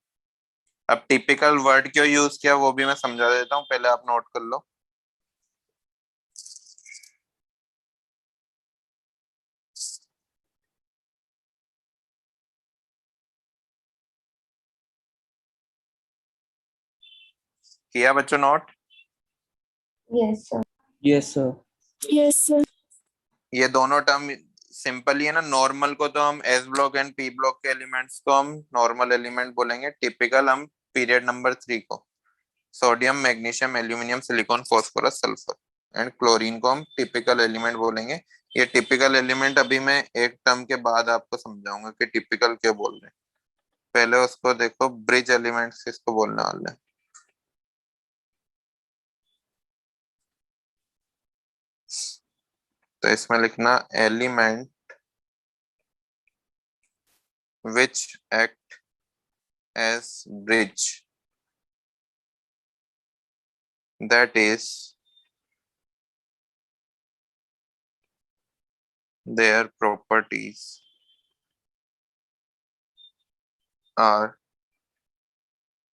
A: अब टिपिकल वर्ड क्यों यूज किया वो भी मैं समझा देता हूँ, पहले आप नोट कर लो। किया बच्चों note?
D: Yes, sir.
B: Yes, sir.
C: Yes, sir.
A: ये दोनों टर्म सिंपल ही है ना। नॉर्मल को तो हम S block and P block के एलिमेंट्स को हम नॉर्मल एलिमेंट बोलेंगे। टिपिकल हम पीरियड नंबर 3 को। Sodium, magnesium, aluminium, silicon, phosphorus, sulphur and chlorine को हम टिपिकल एलिमेंट बोलेंगे। ये टिपिकल एलिमेंट अभी मैं एक टर्म के बाद आपको समझाऊंगा कि टिपिकल क्यों बोल रहे हैं। पहले उसको देखो, ब्रिज एलिमेंट्स किसको बोलने वाले हैं। तो इसमें लिखना element which act as bridge, that is their properties are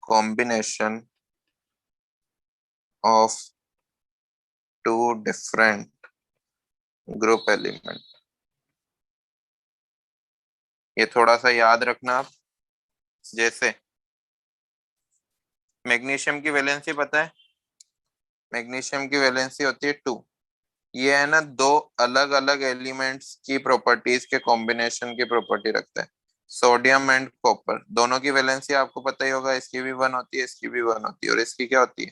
A: combination of two different group element। ये थोड़ा सा याद रखना आप। जैसे मैग्नीशियम की वैलेंसी पता है? मैग्नीशियम की वैलेंसी होती है 2। ये है ना, दो अलग अलग एलिमेंट्स की प्रॉपर्टीज के कॉम्बिनेशन की प्रॉपर्टी रखता है। सोडियम एंड कॉपर दोनों की वैलेंसी आपको पता ही होगा, इसकी भी 1 होती है, इसकी भी 1 होती है, और इसकी क्या होती है?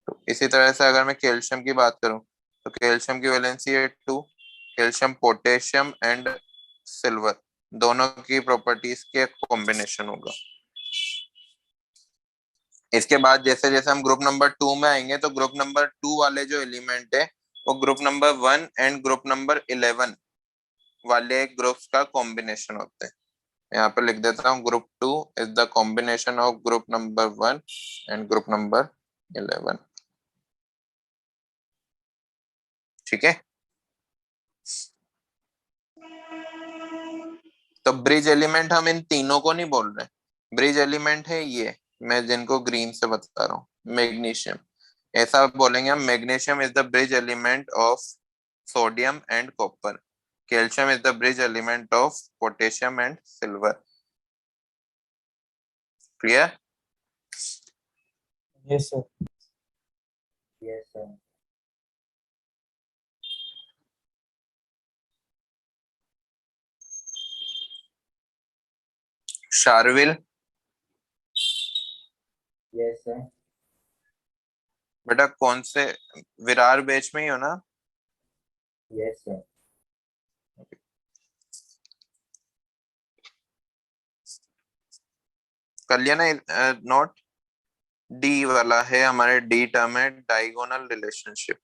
A: तो इसी तरह से अगर मैं कैल्शियम की बात करूं तो कैल्शियम की वैलेंसी है 2। कैल्शियम, पोटेशियम एंड सिल्वर दोनों की प्रॉपर्टीज के कॉम्बिनेशन होगा। इसके बाद जैसे जैसे हम ग्रुप नंबर 2 में आएंगे तो ग्रुप नंबर 2 वाले जो एलिमेंट है वो group number 1 and group number 11 वाले ग्रुप्स का कॉम्बिनेशन होते हैं। यहाँ पे लिख देता हूँ, group 2 is the combination of group number 1 and group number 11। ठीक है। तो ब्रिज एलिमेंट हम इन तीनों को नहीं बोल रहे। ब्रिज एलिमेंट है ये, मैं जिनको ग्रीन से बता रहा हूँ, मैग्नीशियम। ऐसा बोलेंगे हम, magnesium is the bridge element of sodium and copper. Calcium is the bridge element of potassium and silver. Clear?
B: Yes, sir. Yes, sir.
A: Sharvil,
B: Yes, sir.
A: बेटा कौन से विरार बैच में ही हो ना?
B: Yes, sir.
A: कर लिया ना नोट? डी वाला है हमारे, डी टर्म है डायगोनल रिलेशनशिप।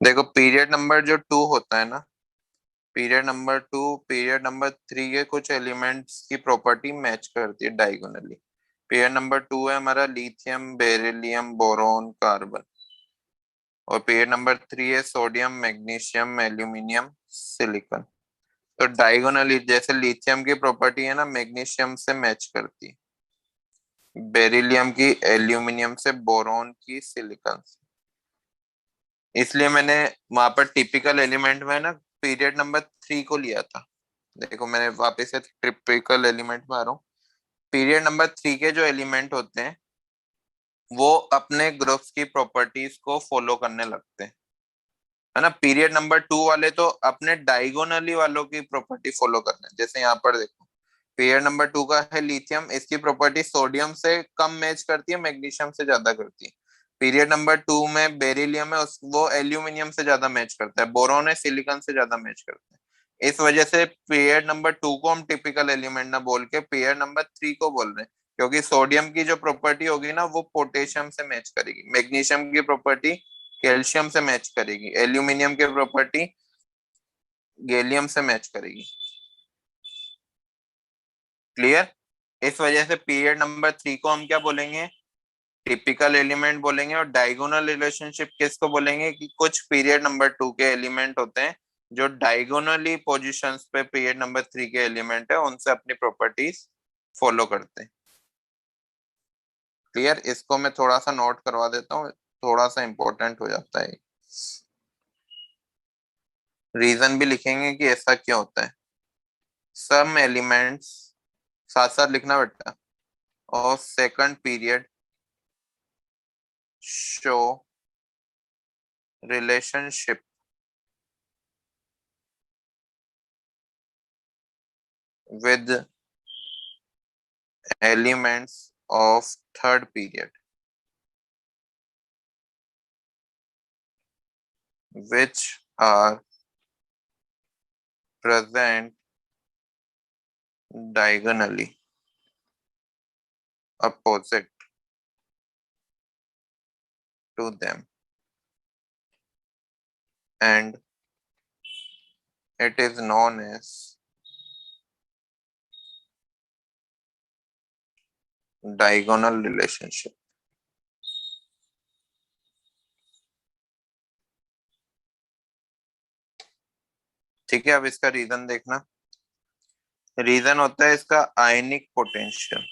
A: देखो पीरियड नंबर जो 2 होता है ना, पीरियड नंबर 2 पीरियड नंबर 3 के कुछ एलिमेंट्स की प्रॉपर्टी मैच करती है डायगोनली। पीरियड नंबर 2 है हमारा लिथियम, बेरिलियम, बोरोन, कार्बन। और पीरियड नंबर 3 है सोडियम, मैग्नीशियम, एल्यूमिनियम, सिलिकॉन। तो डायगोनली जैसे लिथियम की प्रॉपर्टी है ना मैग्नीशियम से मैच करती है, बेरिलियम की एल्यूमिनियम से, बोरोन की सिलिकॉन से। इसलिए मैंने वहां पर टिपिकल एलिमेंट में ना पीरियड नंबर 3 को लिया था। देखो मैंने वापस से टिपिकल एलिमेंट में आ रहा हूँ। पीरियड नंबर 3 के जो एलिमेंट होते हैं वो अपने ग्रुप्स की प्रॉपर्टीज को फॉलो करने लगते हैं, है ना। पीरियड नंबर 2 वाले तो अपने डायगोनली वालों की प्रॉपर्टी फॉलो कर रहे हैं। जैसे यहाँ पर देखो पीरियड नंबर 2 का है लिथियम, इसकी प्रॉपर्टी सोडियम से कम मैच करती है, मैग्नीशियम से ज्यादा करती है। पीरियड नंबर 2 में बेरिलियम है, वो एल्यूमिनियम से ज्यादा मैच करता है। बोरोन है, सिलिकॉन से ज्यादा मैच करता है। इस वजह से पीरियड नंबर 2 को हम टिपिकल एलिमेंट ना बोल के पीरियड नंबर 3 को बोल रहे हैं, क्योंकि सोडियम की जो प्रॉपर्टी होगी ना वो पोटेशियम से मैच करेगी, मैग्नीशियम की प्रॉपर्टी कैल्शियम से मैच करेगी, एल्यूमिनियम की प्रॉपर्टी गैलियम से मैच करेगी। क्लियर? इस वजह से पीरियड नंबर 3 को हम क्या बोलेंगे? टिपिकल एलिमेंट बोलेंगे। और डायगोनल रिलेशनशिप किसको बोलेंगे? कि कुछ पीरियड नंबर 2 के एलिमेंट होते हैं जो डायगोनली पोजीशंस पे पीरियड नंबर 3 के एलिमेंट है, उनसे अपनी प्रॉपर्टीज फॉलो करते हैं। क्लियर? इसको मैं थोड़ा सा नोट करवा देता हूँ, थोड़ा सा इंपॉर्टेंट हो जाता है। रीजन भी लिखेंगे कि ऐसा क्यों होता है। सम एलिमेंट्स, साथ साथ लिखना बेटा, और second period show relationship with elements of third period which are present diagonally opposite to them, and it is known as diagonal relationship। ठीक है, अब इसका रीजन देखना। रीजन होता है इसका आयनिक पोटेंशियल।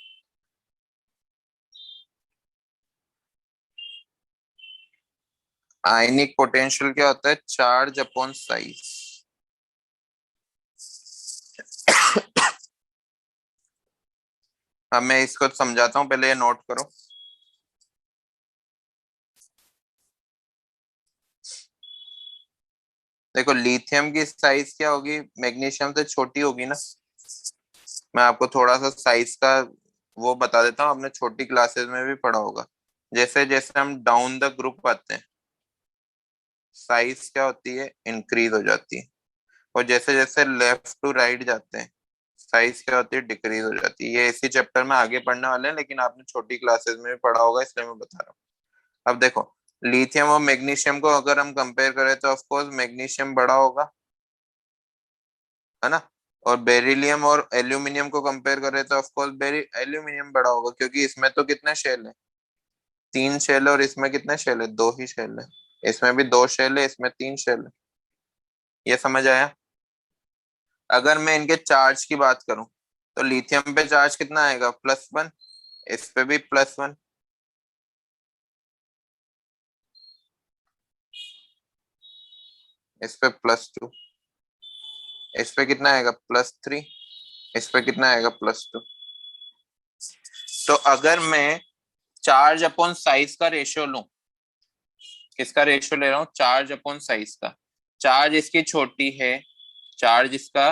A: आयनिक पोटेंशियल क्या होता है? Charge upon size. अब मैं इसको समझाता हूं, पहले ये नोट करो। देखो लिथियम की साइज क्या होगी? मैग्नीशियम से छोटी होगी ना। मैं आपको थोड़ा सा साइज का वो बता देता हूँ, आपने छोटी क्लासेस में भी पढ़ा होगा। जैसे जैसे हम डाउन द ग्रुप आते हैं साइज क्या होती है? इंक्रीज हो जाती है। और जैसे जैसे लेफ्ट टू राइट जाते हैं साइज क्या होती है? डिक्रीज हो जाती है। ये इसी चैप्टर में आगे पढ़ने वाले हैं, लेकिन आपने छोटी क्लासेस में भी पढ़ा होगा, इसलिए मैं बता रहा हूँ। अब देखो लिथियम और मैग्नीशियम को अगर हम कंपेयर करें तो ऑफ कोर्स मैग्नीशियम बड़ा होगा, है ना। और बेरिलियम और एल्यूमिनियम को कंपेयर करें तो ऑफ कोर्स एल्यूमिनियम बड़ा होगा, क्योंकि इसमें तो कितने शेल है? 3 शेल है। और इसमें कितने शेल है? 2 ही शेल है। इसमें भी 2 शेल है, इसमें 3 शेल है। ये समझ आया? अगर मैं इनके चार्ज की बात करूं तो लिथियम पे चार्ज कितना आएगा? +1। इस पे भी +1। इस पे +2। इस पे कितना आएगा? +3। इस पे कितना आएगा? +2। तो अगर मैं चार्ज अपॉन साइज का रेशियो लूं, किसका रेशियो ले रहा हूं? चार्ज अपॉन साइज का। चार्ज इसकी छोटी है, चार्ज इसका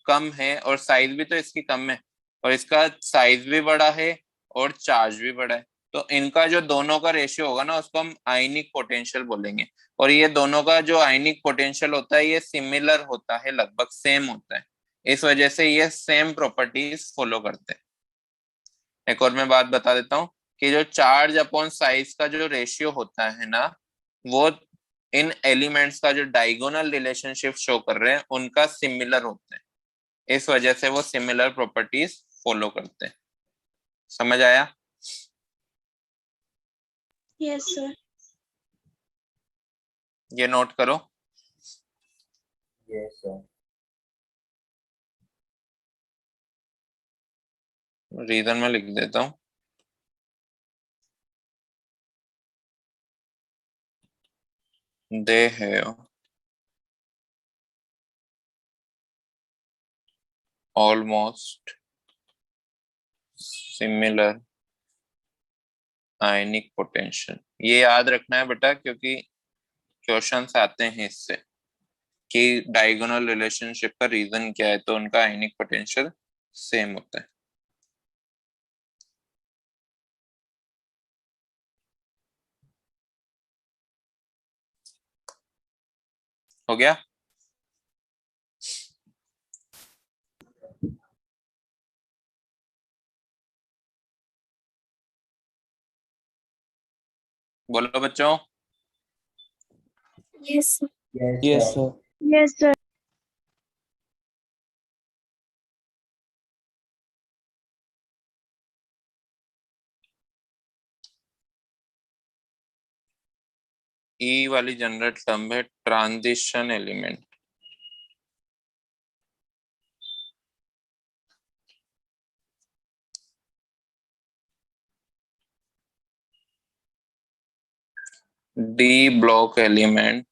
A: कम है, और साइज भी तो इसकी कम है, और इसका साइज भी बड़ा है और चार्ज भी बड़ा है। तो इनका जो दोनों का रेशियो होगा ना उसको हम आयनिक पोटेंशियल बोलेंगे। और ये दोनों का जो आयनिक पोटेंशियल होता है ये सिमिलर होता है, लगभग सेम होता है, इस वजह से ये सेम प्रॉपर्टीज फॉलो करते हैं। एक और मैं बात बता देता हूँ कि जो चार्ज अपॉन साइज का जो रेशियो होता है ना, वो इन एलिमेंट्स का जो डायगोनल रिलेशनशिप शो कर रहे हैं उनका सिमिलर होते हैं, इस वजह से वो सिमिलर प्रॉपर्टीज फॉलो करते हैं। समझ आया?
C: Yes, sir.
A: ये नोट करो।
B: Yes, sir.
A: रीजन में लिख देता हूँ। They have almost similar ionic potential। ये याद रखना है बेटा, क्योंकि क्वेश्चंस आते हैं इससे कि डायगोनल रिलेशनशिप का रीजन क्या है, तो उनका आयनिक पोटेंशियल सेम होता है। हो गया? बोलो बच्चों।
C: Yes, sir.
B: Yes,
E: Yes,
B: sir.
E: sir.
C: Yes, sir.
A: ई वाली जनरल टर्म है transition element. D block element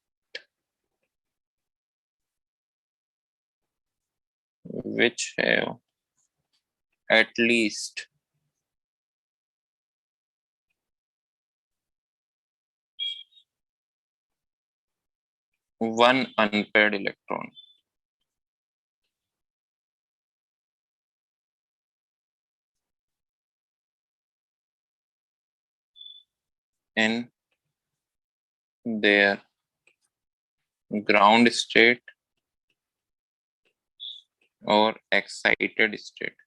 A: which have at least one unpaired electron in their ground state or excited state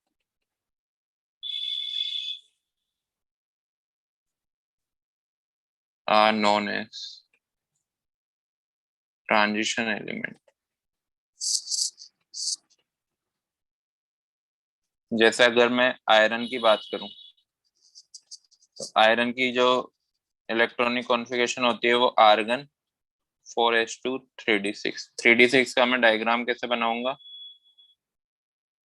A: are known as transition element। जैसे अगर मैं iron की बात करूं तो iron की जो इलेक्ट्रॉनिक कॉन्फ़िगरेशन होती है वो आर्गन 4s2 3d6। 3d6 का मैं डायग्राम कैसे बनाऊंगा?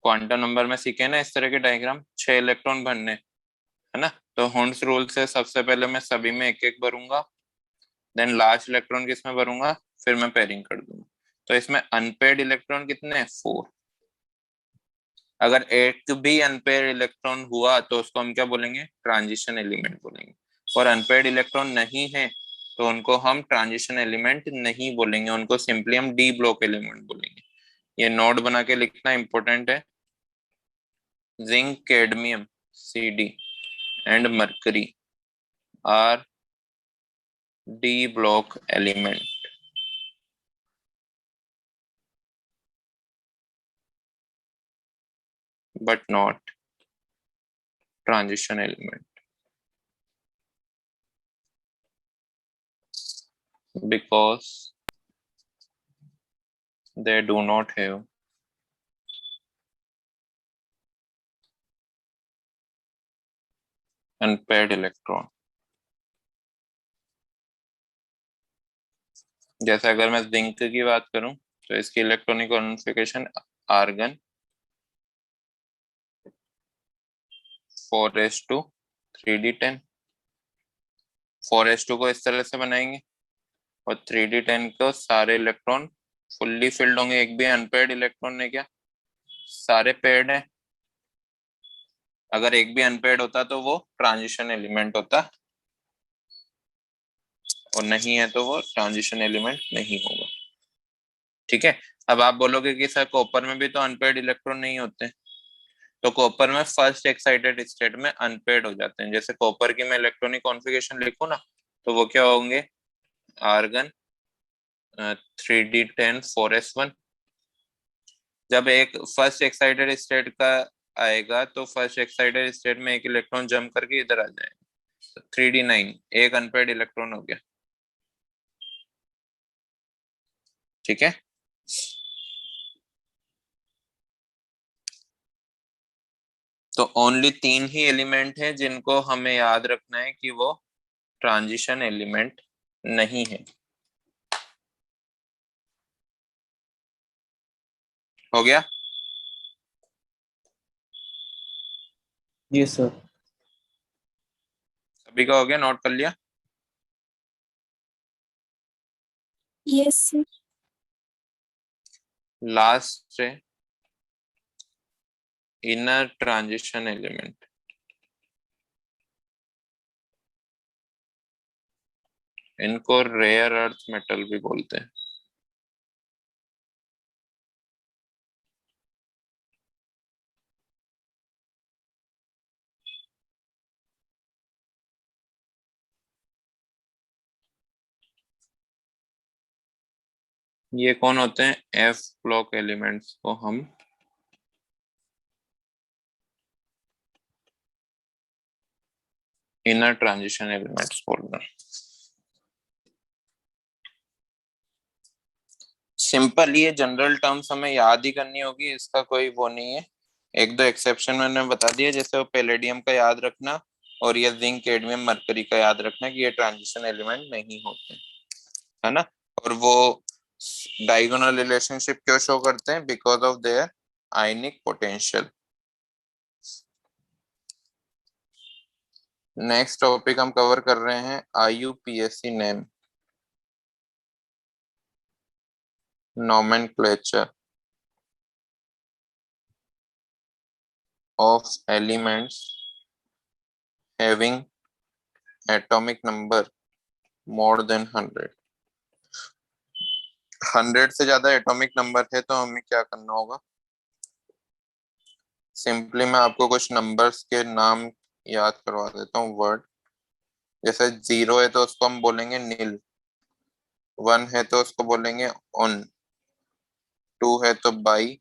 A: क्वांटम नंबर में सीखे ना इस तरह के डायग्राम, 6 इलेक्ट्रॉन भरने, है ना? तो हुंड्स रूल से सबसे पहले मैं सभी में एक एक भरूंगा, देन लास्ट इलेक्ट्रॉन किसमें भरूंगा, फिर मैं पेयरिंग कर दूंगा। तो इसमें अनपेयर्ड इलेक्ट्रॉन कितने हैं? 4। अगर एक भी अनपेयर्ड इलेक्ट्रॉन हुआ तो उसको हम क्या बोलेंगे? ट्रांजिशन एलिमेंट बोलेंगे। और अनपेयर्ड इलेक्ट्रॉन नहीं है तो उनको हम ट्रांजिशन एलिमेंट नहीं बोलेंगे, उनको सिंपली हम डी ब्लॉक एलिमेंट बोलेंगे। ये नोट बना के लिखना इंपॉर्टेंट है। Zinc, cadmium Cd and mercury are d block element, but not transition element, because they do not have unpaired electron। जैसे अगर मैं जिंक की बात करूं तो इसकी electronic configuration argon 4s2 3d10। 4s2 को इस तरह से बनाएंगे और 3d10 को सारे इलेक्ट्रॉन फुल्ली फिल्ड होंगे, एक भी अनपेयर्ड इलेक्ट्रॉन नहीं, क्या सारे पेयर्ड है। अगर एक भी अनपेयर्ड होता तो वो ट्रांजिशन एलिमेंट होता, और नहीं है तो वो ट्रांजिशन एलिमेंट नहीं होगा। ठीक है? अब आप बोलोगे कि सर कॉपर में भी तो अनपेयर्ड इलेक्ट्रॉन नहीं होते, तो कॉपर में फर्स्ट एक्साइटेड स्टेट में अनपेयर्ड हो जाते हैं। जैसे कॉपर की मैं इलेक्ट्रॉनिक कॉन्फ़िगरेशन लिखूं ना, तो वो क्या होंगे, आर्गन 3d10 4s1। जब एक फर्स्ट एक्साइटेड स्टेट का आएगा तो फर्स्ट एक्साइटेड स्टेट में एक इलेक्ट्रॉन जंप करके इधर आ जाएगा, तो 3d9 एक अनपेयर्ड इलेक्ट्रॉन हो गया। ठीक है, तो ओनली 3 ही एलिमेंट है जिनको हमें याद रखना है कि वो ट्रांजिशन एलिमेंट नहीं है। हो गया?
B: Yes, sir.
A: सभी का हो गया, नोट कर लिया?
C: Yes, sir.
A: लास्ट है इनर ट्रांजिशन एलिमेंट। इनको रेयर अर्थ मेटल भी बोलते हैं। ये कौन होते हैं? एफ ब्लॉक एलिमेंट्स को हम इनर ट्रांजिशन एलिमेंट्स बोल रहे हैं। सिंपल, ये जनरल टर्म्स हमें याद ही करनी होगी, इसका कोई वो नहीं है। एक दो एक्सेप्शन मैंने बता दिए, जैसे वो पैलेडियम का याद रखना और ये जिंक कैडमियम मरकरी का याद रखना कि ये ट्रांजिशन एलिमेंट नहीं होते, है ना। और वो डायगोनल रिलेशनशिप क्यों शो करते हैं? Because of their ionic potential. Next topic हम कवर कर रहे हैं IUPAC name, nomenclature of elements having atomic number more than 100। 100 से ज्यादा एटॉमिक नंबर है तो हमें क्या करना होगा? सिंपली मैं आपको कुछ नंबर्स के नाम याद करवा देता हूँ, वर्ड। जैसे 0 है तो उसको हम बोलेंगे नील, 1 है तो उसको बोलेंगे ऑन, 2 है तो by,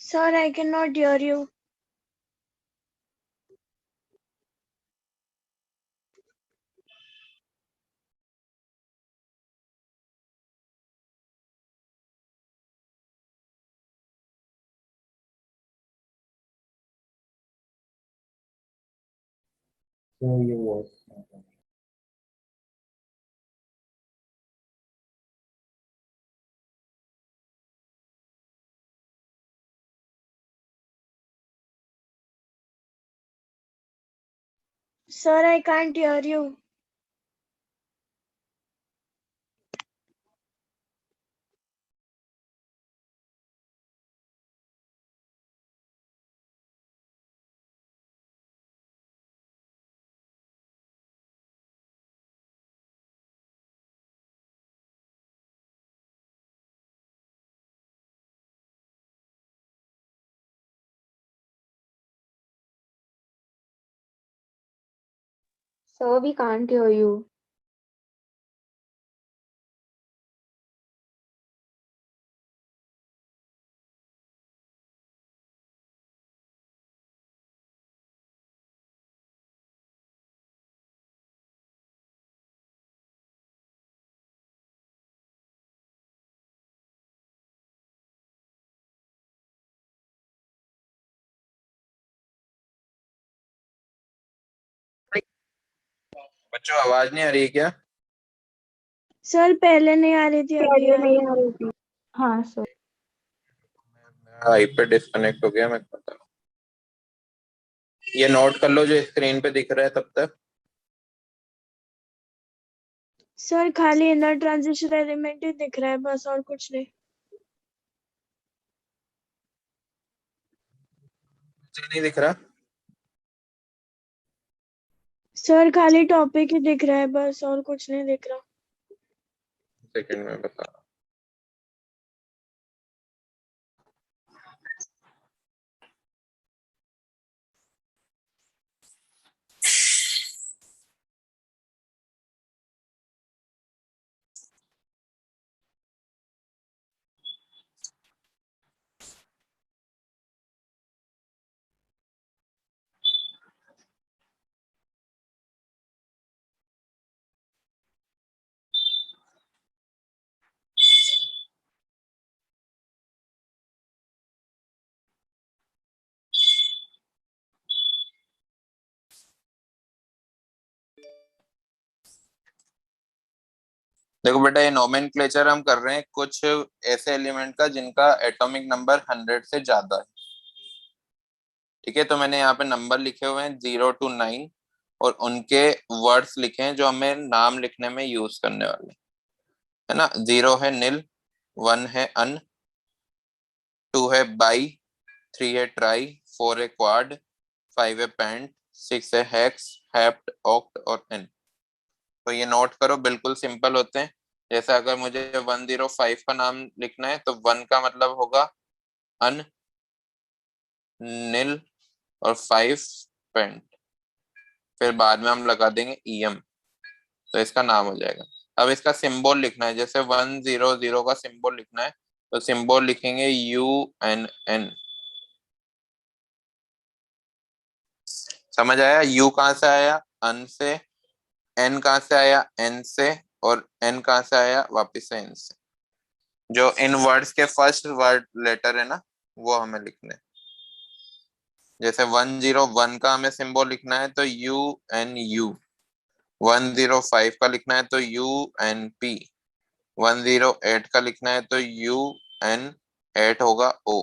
C: Sir, I cannot hear you.
B: So your voice.
C: Sir, I can't hear you.
D: Sir, we can't hear you.
A: बच्चों आवाज नहीं आ रही है क्या?
C: सर पहले नहीं आ रही थी, अभी आ रही है।
D: हाँ सर।
A: आईपैड डिस्कनेक्ट हो गया, मैं पता। ये नोट कर लो जो स्क्रीन पे दिख रहा है तब तक।
C: सर खाली इनर ट्रांजिशन एलिमेंट ही दिख रहा है बस, और कुछ नहीं।
A: नहीं दिख रहा?
C: सर खाली टॉपिक ही दिख रहा है बस, और कुछ नहीं दिख रहा।
A: सेकंड में बता। देखो बेटा, ये नोमेनक्लेचर हम कर रहे हैं कुछ ऐसे एलिमेंट का जिनका एटॉमिक नंबर 100 से ज्यादा है। ठीक है, तो मैंने यहाँ पे नंबर लिखे हुए हैं 0 to 9 और उनके वर्ड्स लिखे हैं जो हमें नाम लिखने में यूज करने वाले, है ना। 0 है नील, 1 है अन, 2 है बाई, 3 है ट्राई, 4 है क्वाड, 5 है पेंट, 6 है हेक्स, हेप्ट, ऑक्ट और एन। तो ये नोट करो, बिल्कुल सिंपल होते हैं। जैसे अगर मुझे 105 का नाम लिखना है तो 1 का मतलब होगा अन, नील और 5 पेंट, फिर बाद में हम लगा देंगे ईएम, तो इसका नाम हो जाएगा। अब इसका सिंबल लिखना है, जैसे 100 का सिंबल लिखना है तो सिंबल लिखेंगे UNN। समझ आया? यू कहाँ से आया? अन से। एन कहाँ से आया? एन से। और एन कहाँ से आया? वापिस से एन से। जो इन वर्ड्स के फर्स्ट वर्ड लेटर है ना, वो हमें लिखने हैं। जैसे 101 का हमें सिंबल लिखना है तो UNU, 105 का लिखना है तो UNP, 108 का लिखना है तो UN8 होगा O।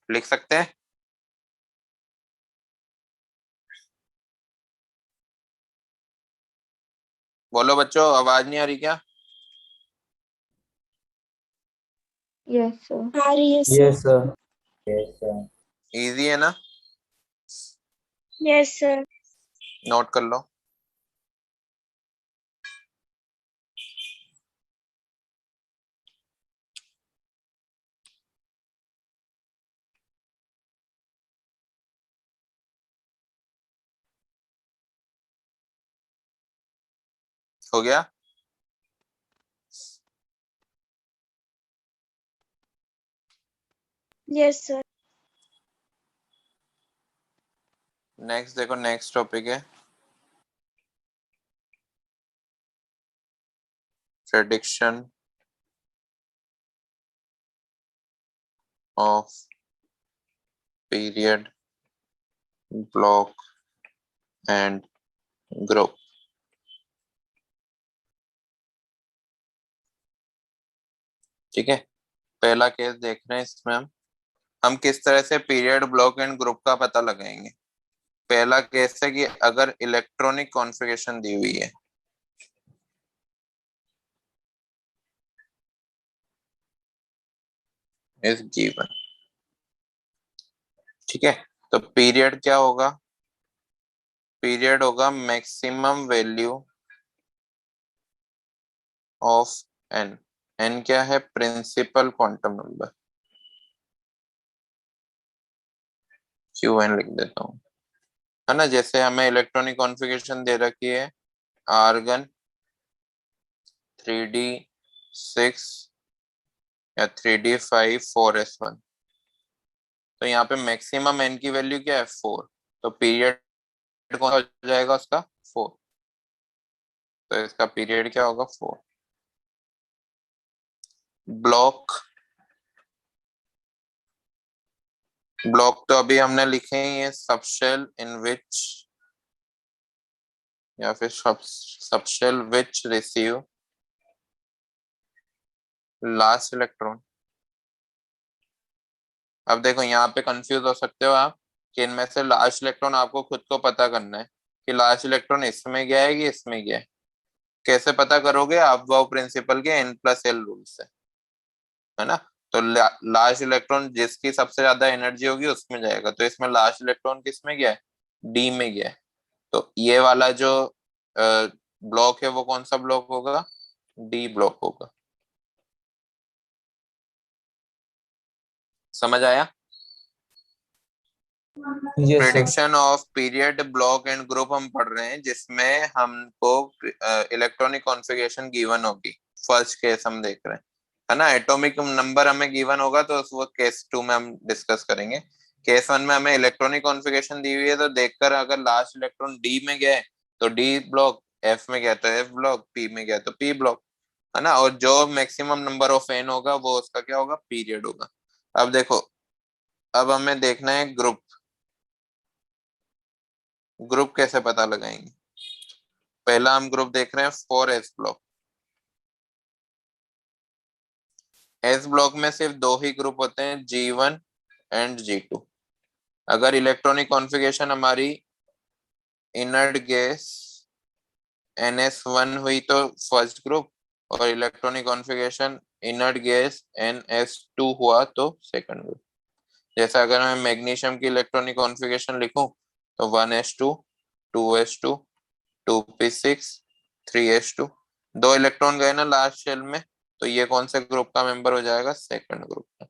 A: लिख सकते हैं? बोलो बच्चों, आवाज नहीं आ रही क्या?
D: Yes, sir.
C: आ रही है sir.
B: Yes, sir. Yes, sir.
A: Easy है ना?
C: Yes sir.
A: नोट कर लो। हो गया?
C: Yes sir.
A: नेक्स्ट देखो, नेक्स्ट टॉपिक है prediction of period, block and group. ठीक है, पहला केस देख रहे हैं। इसमें हम किस तरह से पीरियड, ब्लॉक एंड ग्रुप का पता लगाएंगे। पहला केस है कि अगर इलेक्ट्रॉनिक कॉन्फ़िगरेशन दी हुई है, इज गिवन। ठीक है, तो पीरियड क्या होगा? पीरियड होगा maximum value of N. N क्या है? प्रिंसिपल क्वांटम नंबर, QN लिख देता हूँ, है ना। जैसे हमें इलेक्ट्रॉनिक कॉन्फ़िगरेशन दे रखी है आर्गन 3D6 या 3D5 4s1, तो यहाँ पे मैक्सिमम एन की वैल्यू क्या है? 4। तो पीरियड कौन सा हो जाएगा उसका? 4। तो इसका पीरियड क्या होगा? 4। ब्लॉक, ब्लॉक तो अभी हमने लिखे ही है, सबशेल इन विच या फिर subshell which receive last electron. अब देखो, यहाँ पे कंफ्यूज हो सकते हो आप कि इनमें से लास्ट इलेक्ट्रॉन आपको खुद को पता करना है कि लास्ट इलेक्ट्रॉन इसमें गया है कि इसमें गया है। कैसे पता करोगे? अबव प्रिंसिपल के n+l रूल से, है ना। तो लास्ट इलेक्ट्रॉन जिसकी सबसे ज्यादा एनर्जी होगी उसमें जाएगा, तो इसमें लास्ट इलेक्ट्रॉन किस में गया है? डी में गया है। तो ये वाला जो ब्लॉक है वो कौन सा ब्लॉक होगा? डी ब्लॉक होगा। समझ आया?
B: Yes, sir.
A: Prediction of period, block and group हम पढ़ रहे हैं, जिसमें हमको इलेक्ट्रॉनिक कॉन्फ़िगरेशन गिवन होगी। फर्स्ट केस हम देख रहे हैं, है ना। एटॉमिक नंबर हमें गिवन होगा तो वो केस 2 में हम डिस्कस करेंगे। केस 1 में हमें इलेक्ट्रॉनिक कॉन्फ़िगरेशन दी हुई है, तो देखकर अगर लास्ट इलेक्ट्रॉन डी में गया है तो डी ब्लॉक, एफ में गया तो एफ ब्लॉक, पी में गया तो पी ब्लॉक, है ना। और जो मैक्सिमम नंबर ऑफ एन होगा वो उसका क्या होगा? पीरियड होगा। अब देखो, अब हमें देखना है ग्रुप। ग्रुप कैसे पता लगाएंगे? पहला हम ग्रुप देख रहे हैं 4s ब्लॉक। एस ब्लॉक में सिर्फ दो ही ग्रुप होते हैं, G1 एंड G2। अगर इलेक्ट्रॉनिक कॉन्फ़िगरेशन हमारी इनर्ट गैस NS1 हुई तो फर्स्ट ग्रुप, और electronic configuration inert gas NS2 हुआ तो सेकंड ग्रुप। जैसा अगर मैं मैग्नीशियम की इलेक्ट्रॉनिक कॉन्फ़िगरेशन लिखूं तो 1s2 2s2 2p6 3s2, दो इलेक्ट्रॉन गए ना लास्ट शेल में, तो ये कौन से ग्रुप का मेंबर हो जाएगा? सेकंड ग्रुप का।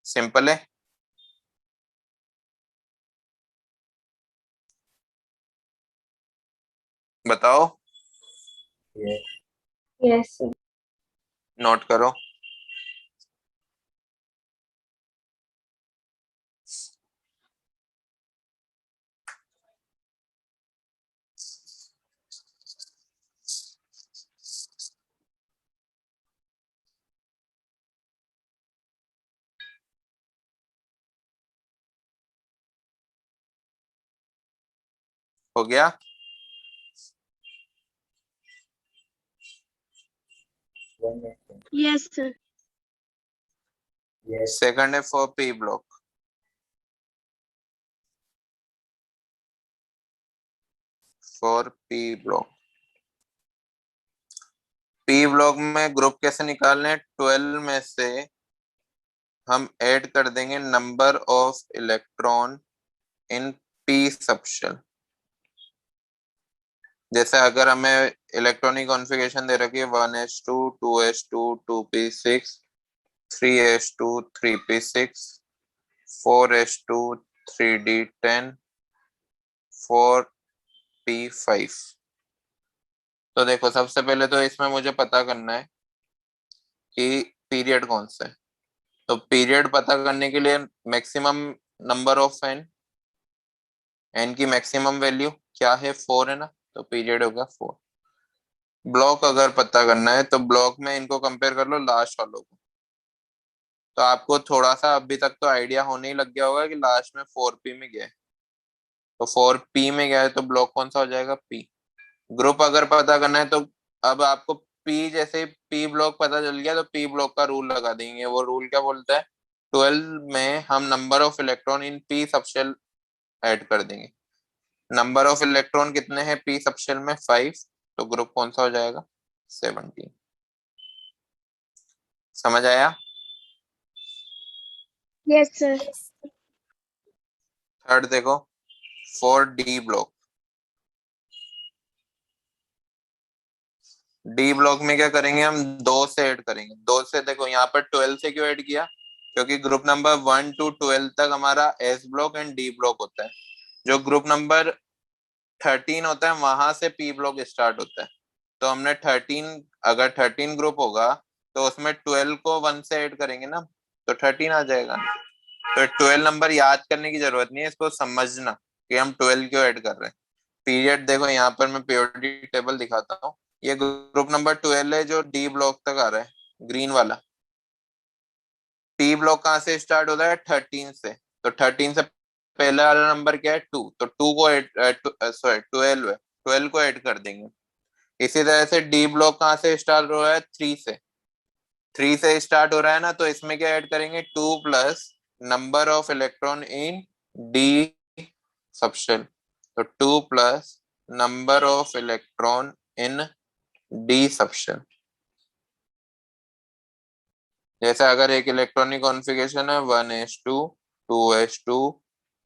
A: सिंपल है। बताओ,
B: Yes.
D: Yes, sir.
A: नोट करो। हो गया?
B: One minute.
C: Yes, sir.
B: Yes.
A: Second है for P block. For P block, P block में ग्रुप कैसे निकालने? 12 में से हम ऐड कर देंगे number of electron in P subshell. जैसे अगर हमें इलेक्ट्रॉनिक कॉन्फ़िगरेशन दे रखी है 1s2 2s2 2p6 3s2 3p6 4s2 3d10 4p5। तो देखो, सबसे पहले तो इसमें मुझे पता करना है कि पीरियड कौन सा है। तो पीरियड पता करने के लिए maximum number of N, N की मैक्सिमम वैल्यू क्या है? 4 है ना, तो पीरियड होगा 4। ब्लॉक अगर पता करना है तो ब्लॉक में इनको कंपेयर कर लो लास्ट वालों को। तो आपको थोड़ा सा अभी तक तो आइडिया होने ही लग गया होगा कि लास्ट में 4p में गया है, तो 4p में गया है तो ब्लॉक कौन सा हो जाएगा? p। ग्रुप अगर पता करना है तो अब आपको p, जैसे p ब्लॉक पता चल गया तो p ब्लॉक का रूल लगा देंगे। वो रूल क्या बोलता है? 12 में हम number of electron in p subshell add कर देंगे। नंबर ऑफ इलेक्ट्रॉन कितने हैं p सबशेल में? 5, तो ग्रुप कौन सा हो जाएगा? 17। समझ आया?
C: Yes, sir.
A: थर्ड देखो, 4d ब्लॉक। डी ब्लॉक में क्या करेंगे? हम 2 से ऐड करेंगे। 2 से देखो, यहाँ पर 12 से क्यों ऐड किया? क्योंकि ग्रुप नंबर 1 to 12 तक हमारा S block and D block होता है। जो ग्रुप नंबर 13 होता है वहां से पी ब्लॉक स्टार्ट होता है। तो हमने 13, अगर 13 ग्रुप होगा तो उसमें 12 को 1 से ऐड करेंगे ना, तो 13 आ जाएगा। तो 12 नंबर याद करने की जरूरत नहीं है, इसको समझना कि हम 12 क्यों ऐड कर रहे हैं। पीरियड देखो, यहाँ पर मैं पीरियोडिक टेबल दिखाता हूँ। ये ग्रुप नंबर 12 है जो डी ब्लॉक तक आ रहा है, ग्रीन वाला। पी ब्लॉक कहाँ से स्टार्ट होता है? 13 से। तो 13 से पहला वाला नंबर क्या है? 2, तो 2 को सॉरी 12 है, 12 को ऐड कर देंगे। इसी तरह से डी ब्लॉक कहाँ से स्टार्ट हो रहा है? 3 से। 3 से स्टार्ट हो रहा है ना, तो इसमें क्या ऐड करेंगे? 2 plus number of electron in D subshell. तो 2 plus number of electron in D subshell. जैसे अगर एक इलेक्ट्रॉनिक कॉन्फ़िगरेशन है 1s2 2s2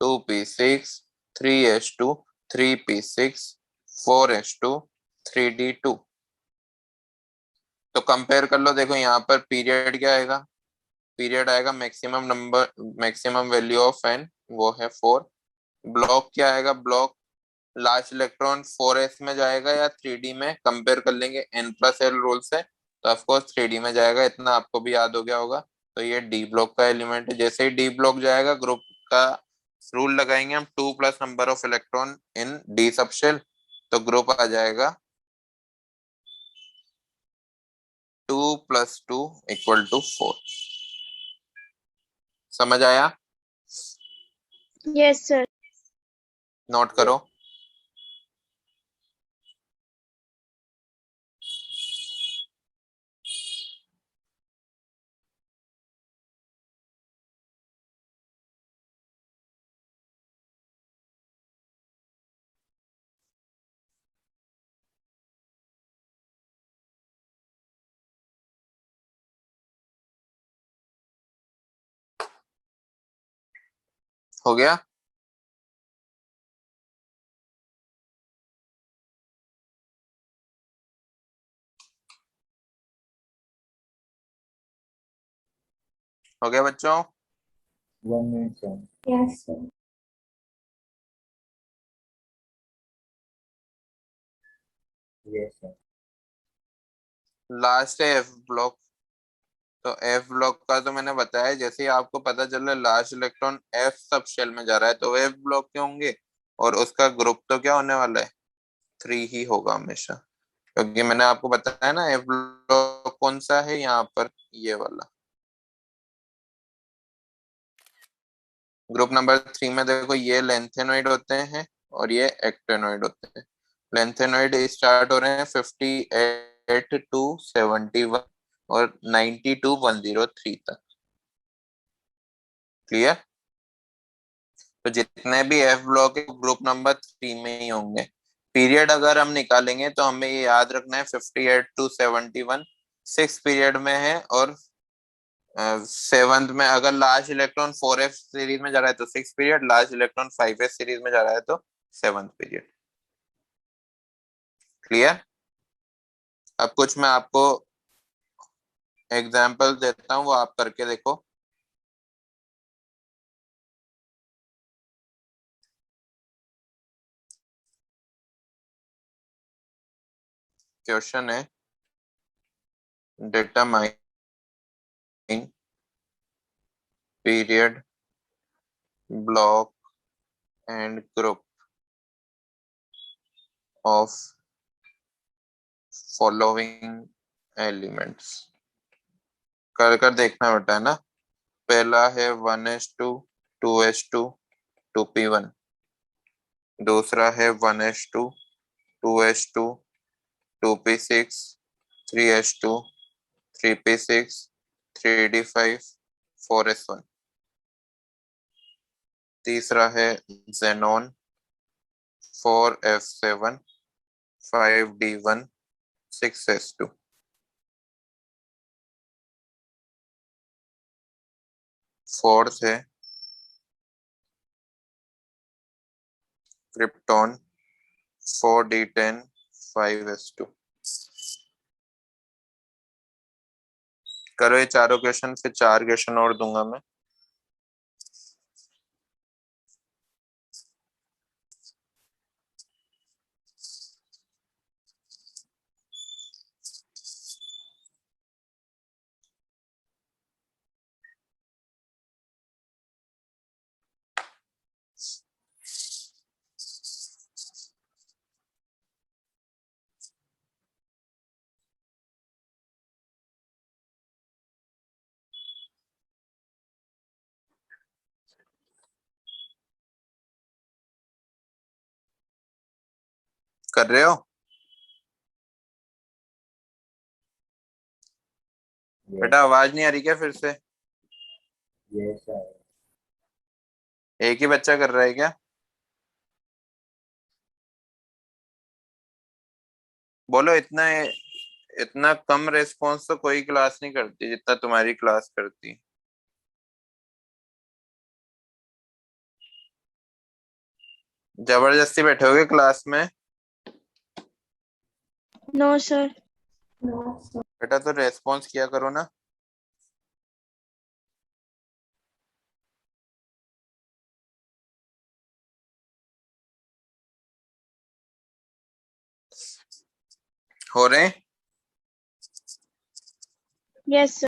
A: 2p6 3s2 3p6 4s2 3d2। तो कंपेयर कर लो, देखो यहाँ पर पीरियड क्या आएगा, पीरियड आएगा मैक्सिमम वैल्यू ऑफ एन, वो है 4। ब्लॉक क्या आएगा, ब्लॉक लास्ट इलेक्ट्रॉन 4s में जाएगा या 3d में, कंपेयर कर लेंगे n+l रूल से, तो ऑफकोर्स 3d में जाएगा, इतना आपको भी याद हो गया होगा। तो ये डी ब्लॉक का एलिमेंट है। जैसे ही डी ब्लॉक जाएगा, ग्रुप का रूल लगाएंगे हम, 2 plus number of electron in D subshell, तो ग्रुप आ जाएगा 2 + 2 = 4। समझ आया?
C: Yes sir.
A: नोट करो। हो गया? हो गया बच्चों?
B: 1 minute sir.
D: Yes, sir.
B: Yes sir.
A: Last है एफ ब्लॉक। तो एफ ब्लॉक का तो मैंने बताया, जैसे ही आपको पता चला last electron F subshell में जा रहा है, तो एफ ब्लॉक के होंगे, और उसका ग्रुप तो क्या होने वाला है, 3 ही होगा हमेशा, क्योंकि मैंने आपको बताया ना एफ ब्लॉक कौन सा है, यहाँ पर ये वाला। ग्रुप नंबर 3 में देखो, ये लेंथेनॉइड होते हैं और ये एक्टेनॉइड होते हैं। लेंथेनॉइड स्टार्ट हो रहे हैं 58 to 71 और 90 to 103 तक। क्लियर? तो जितने भी एफ ब्लॉक है ग्रुप नंबर 3 में ही होंगे। पीरियड अगर हम निकालेंगे तो हमें ये याद रखना है 58 to 71 6 पीरियड में है, और सेवंथ में अगर लास्ट इलेक्ट्रॉन 4f सीरीज में जा रहा है तो 6 period, last electron 5s series में जा रहा है तो 7th पीरियड। क्लियर? अब कुछ मैं आपको एग्जांपल देता हूँ, वो आप करके देखो। क्वेश्चन है, determine period block and group of following elements. कर कर देखना बेटा, है ना। पहला है 1s2 2s2 2p1। दूसरा है 1s2 2s2 2p6 3s2 3p6 3d5 4s1। तीसरा है xenon 4f7 5d1 6s2। Fourth है क्रिप्टॉन 4d10 5s2। करो ये चारों क्वेश्चन, फिर 4 क्वेश्चन और दूंगा मैं। कर रहे हो? बेटा आवाज नहीं आ रही क्या फिर से?
B: Yes sir.
A: एक ही बच्चा कर रहा है क्या? बोलो, इतना इतना कम रेस्पॉन्स तो कोई क्लास नहीं करती जितना तुम्हारी क्लास करती। जबरदस्ती बैठोगे क्लास में?
C: No sir.
A: बेटा तो रेस्पॉन्स किया करो ना। हो रहे?
C: Yes sir.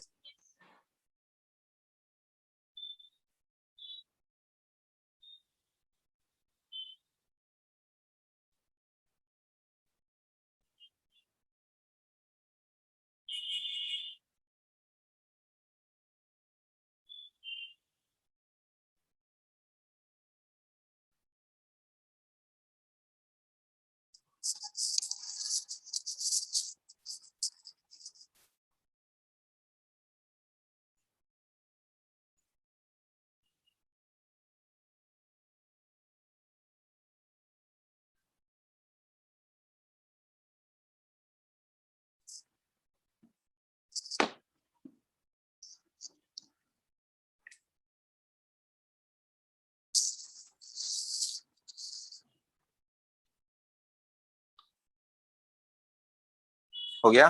A: हो गया?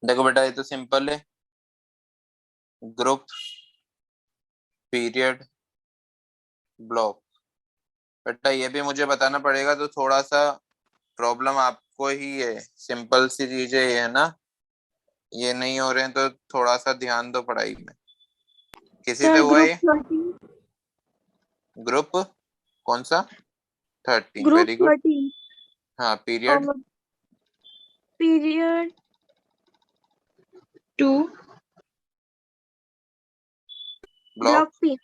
A: देखो बेटा, ये तो सिंपल है। Group, period, block. बेटा ये भी मुझे बताना पड़ेगा तो थोड़ा सा प्रॉब्लम आपको ही है। सिंपल सी चीजें ये है ना, ये नहीं हो रहे हैं तो थोड़ा सा ध्यान दो पढ़ाई में। किसी से
C: सर
A: हुआ
C: ग्रुप
A: ये?
C: 13।
A: ग्रुप कौन सा? 13,
C: ग्रुप
A: वेरी गुड।
C: 13
A: हाँ, पीरियड?
C: और period 2।
A: Block?
C: Block P.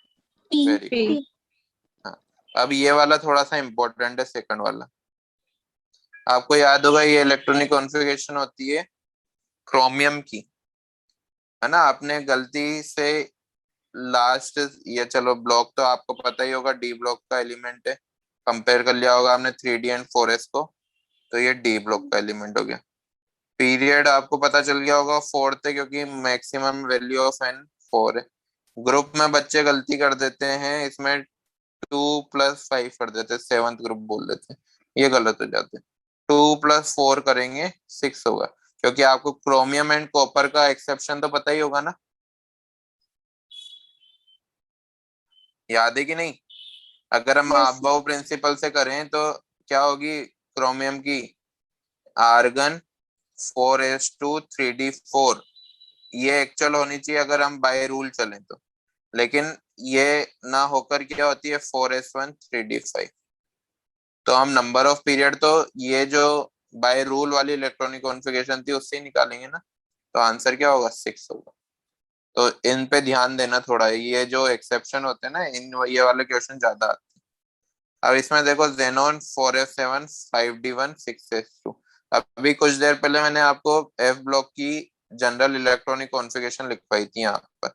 A: Very good.
C: P.
A: हाँ, अब ये वाला थोड़ा सा इम्पोर्टेंट है, सेकंड वाला। आपको याद होगा ये इलेक्ट्रॉनिक कॉन्फ़िगरेशन होती है क्रोमियम की, है ना? आपने गलती से लास्ट, ये चलो ब्लॉक तो आपको पता ही होगा, डी ब्लॉक का एलिमेंट है। कंपेयर कर लिया होगा आपने 3D एंड 4s को, तो ये डी ब्लॉक का एलिमेंट हो गया। पीरियड आपको पता चल गया होगा, फोर्थ है क्योंकि मैक्सिमम वैल्यू ऑफ एन 4 है। ग्रुप में बच्चे गलती कर देते हैं, इसमें 2+5 कर देते हैं, 7th ग्रुप बोल देते हैं, ये गलत हो जाते हैं। 2+4 करेंगे 6 होगा, क्योंकि आपको क्रोमियम एंड कॉपर का एक्सेप्शन तो पता ही होगा ना, याद है कि नहीं? अगर हम
C: यस।
A: अबाव प्रिंसिपल से करें तो क्या होगी क्रोमियम की? आर्गन 4s2 3d4, ये एक्चुअल होनी चाहिए अगर हम बाय रूल चलें तो। लेकिन ये ना होकर क्या होती है 4s1 3d5। तो हम नंबर ऑफ पीरियड तो ये जो बाय रूल वाली इलेक्ट्रॉनिक कॉन्फ़िगरेशन थी उससे ही निकालेंगे ना, तो आंसर क्या होगा? 6 होगा। तो इन पे ध्यान देना थोड़ा, ये जो एक्सेप्शन होते हैं ना, इन ये वाले क्वेश्चन ज्यादा आते हैं। अब इसमें देखो, जेनोन 4s7 5d1 6s2। अभी कुछ देर पहले मैंने आपको एफ ब्लॉक की जनरल इलेक्ट्रॉनिक कॉन्फ़िगरेशन लिखवाई थी यहाँ पर।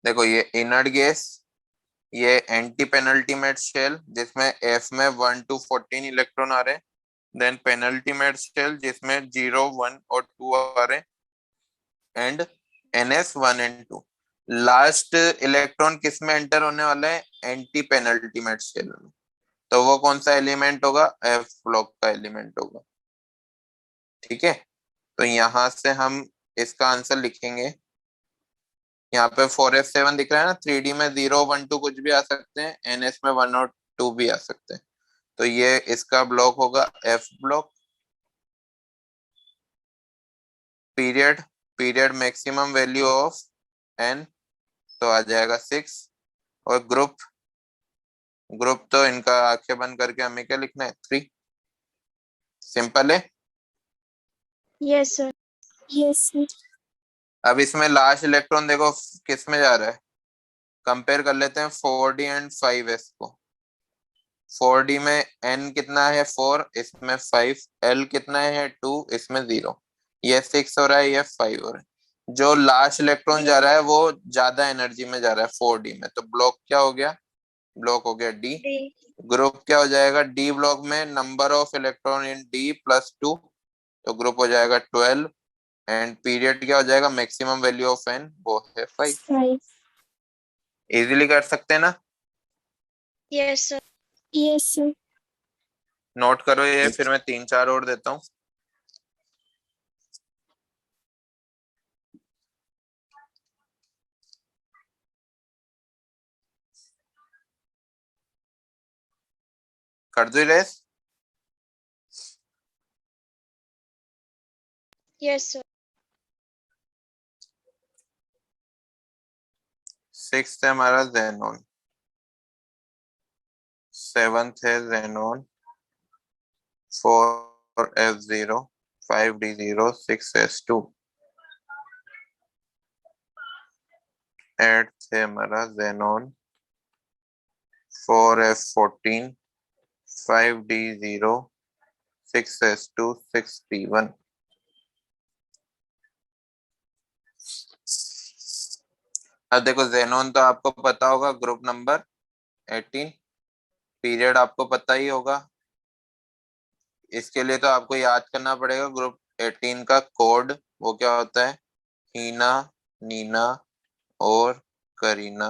A: देखो ये इनर्ट गैस, ये एंटी पेनल्टीमेट शेल जिसमें एफ में 1 to 14 इलेक्ट्रॉन आ रहे हैं, देन पेनल्टीमेट शेल जिसमें 0 1 और 2 आ रहे हैं, and NS 1 and 2। Last electron किस में एंटर होने वाला है? एंटी पेनल्टीमेट शेल में। तो वो कौन सा एलिमेंट होगा? एफ ब्लॉक का एलिमेंट होगा। ठीक है, तो यहां से हम इसका आंसर लिखेंगे। यहाँ पे 4s7 दिख रहा है ना, 3D में 0 1 2 कुछ भी आ सकते हैं, NS में 1 और 2 भी आ सकते हैं। तो ये इसका ब्लॉक होगा F block. Period, period maximum value of N, तो आ जाएगा 6। और ग्रुप, ग्रुप तो इनका आंखें बंद करके हमें क्या लिखना है? 3। सिंपल है।
C: Yes sir. Yes sir.
A: अब इसमें लास्ट इलेक्ट्रॉन देखो किस में जा रहा है, कंपेयर कर लेते हैं 4D एंड 5s को। 4D में n कितना है? 4, इसमें 5। l कितना है? 2, इसमें 0। ये 6 हो रहा है, ये 5 हो रहा है। जो लास्ट इलेक्ट्रॉन जा रहा है वो ज्यादा एनर्जी में जा रहा है 4D में, तो ब्लॉक क्या हो गया? ब्लॉक हो गया डी।
C: D.
A: ग्रुप क्या हो जाएगा डी ब्लॉक में, number of electron in D +2, तो ग्रुप हो जाएगा 12। एंड पीरियड क्या हो जाएगा, मैक्सिमम वैल्यू ऑफ एन वो है 5।
D: 5.
A: इजीली कर सकते हैं ना।
C: Yes, sir.
D: Yes, sir.
A: Note करो ये, फिर मैं 3-4 और देता हूँ। कर दो रेस।
C: Yes, sir.
A: 6th है हमारा जेनॉन, 7th है xenon, 4s0, 5d0, 6s2। 8th है हमारा xenon, 4f14, 5d0, 6s2, 6p1। अब देखो जेनॉन तो आपको पता होगा, ग्रुप नंबर 18, पीरियड आपको पता ही होगा। इसके लिए तो आपको याद करना पड़ेगा ग्रुप 18 का कोड, वो क्या होता है, हीना, नीना और करीना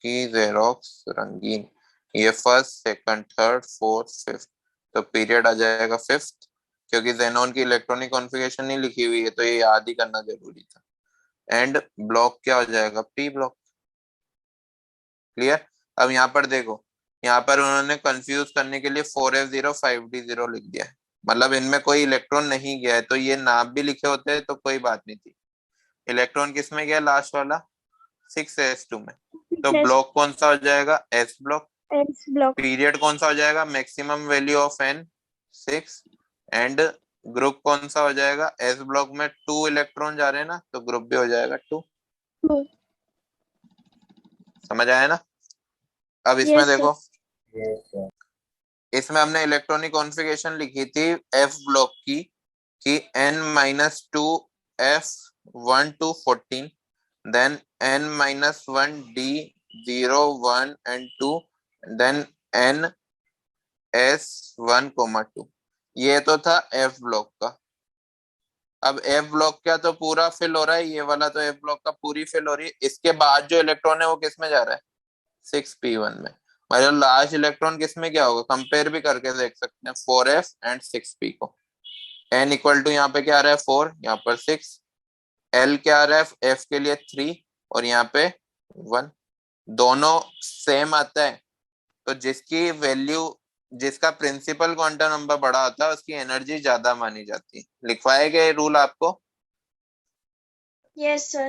A: की जेरोक्स रंगीन। ये first, second, third, fourth, fifth, तो पीरियड आ जाएगा 5th, क्योंकि जेनॉन की इलेक्ट्रॉनिक कॉन्फ़िगरेशन नहीं लिखी हुई है तो ये याद ही करना जरूरी था। एंड ब्लॉक क्या हो जाएगा, पी ब्लॉक। क्लियर। अब यहाँ पर देखो, यहाँ पर उन्होंने कंफ्यूज करने के लिए 4f0, 5d0 लिख दिया है, मतलब इनमें कोई इलेक्ट्रॉन नहीं गया है, तो ये नाम भी लिखे होते तो कोई बात नहीं थी। इलेक्ट्रॉन किस में गया, लास्ट वाला 6s2 में, तो
C: Yes,
A: ब्लॉक कौन सा हो जाएगा, S block.
C: S block.
A: Period कौन सा हो जाएगा, maximum value of N 6। And group कौन सा हो जाएगा, एस ब्लॉक में 2 इलेक्ट्रॉन जा रहे हैं ना, तो ग्रुप भी हो जाएगा 2।
C: 2.
A: समझ आया ना। अब इसमें
C: Yes, sir.
A: देखो,
B: Yes, sir.
A: इसमें हमने इलेक्ट्रॉनिक कॉन्फ़िगरेशन लिखी थी एफ ब्लॉक की, कि n-2 f1 to 14, then n-1 d 0 1 and 2, then n s1, 2। ये तो था एफ ब्लॉक का। अब एफ ब्लॉक का तो पूरा फिल हो रहा है, ये वाला तो एफ ब्लॉक का पूरी फिल हो रही है। इसके बाद जो इलेक्ट्रॉन है वो किस में जा रहा है, 6p1 में। मतलब लास्ट इलेक्ट्रॉन किस में क्या होगा, कंपेयर भी करके देख सकते हैं 4f एंड 6p को। n इक्वल टू यहाँ पे क्या आ रहा है 4, यहाँ पर 6, l क्या आ रहा है f के लिए 3 और यहाँ पे 1, दोनों सेम आता है। तो जिसकी वैल्यू, जिसका प्रिंसिपल क्वांटम नंबर बड़ा आता है उसकी एनर्जी ज्यादा मानी जाती है। लिखवाए गए रूल आपको।
C: Yes, sir.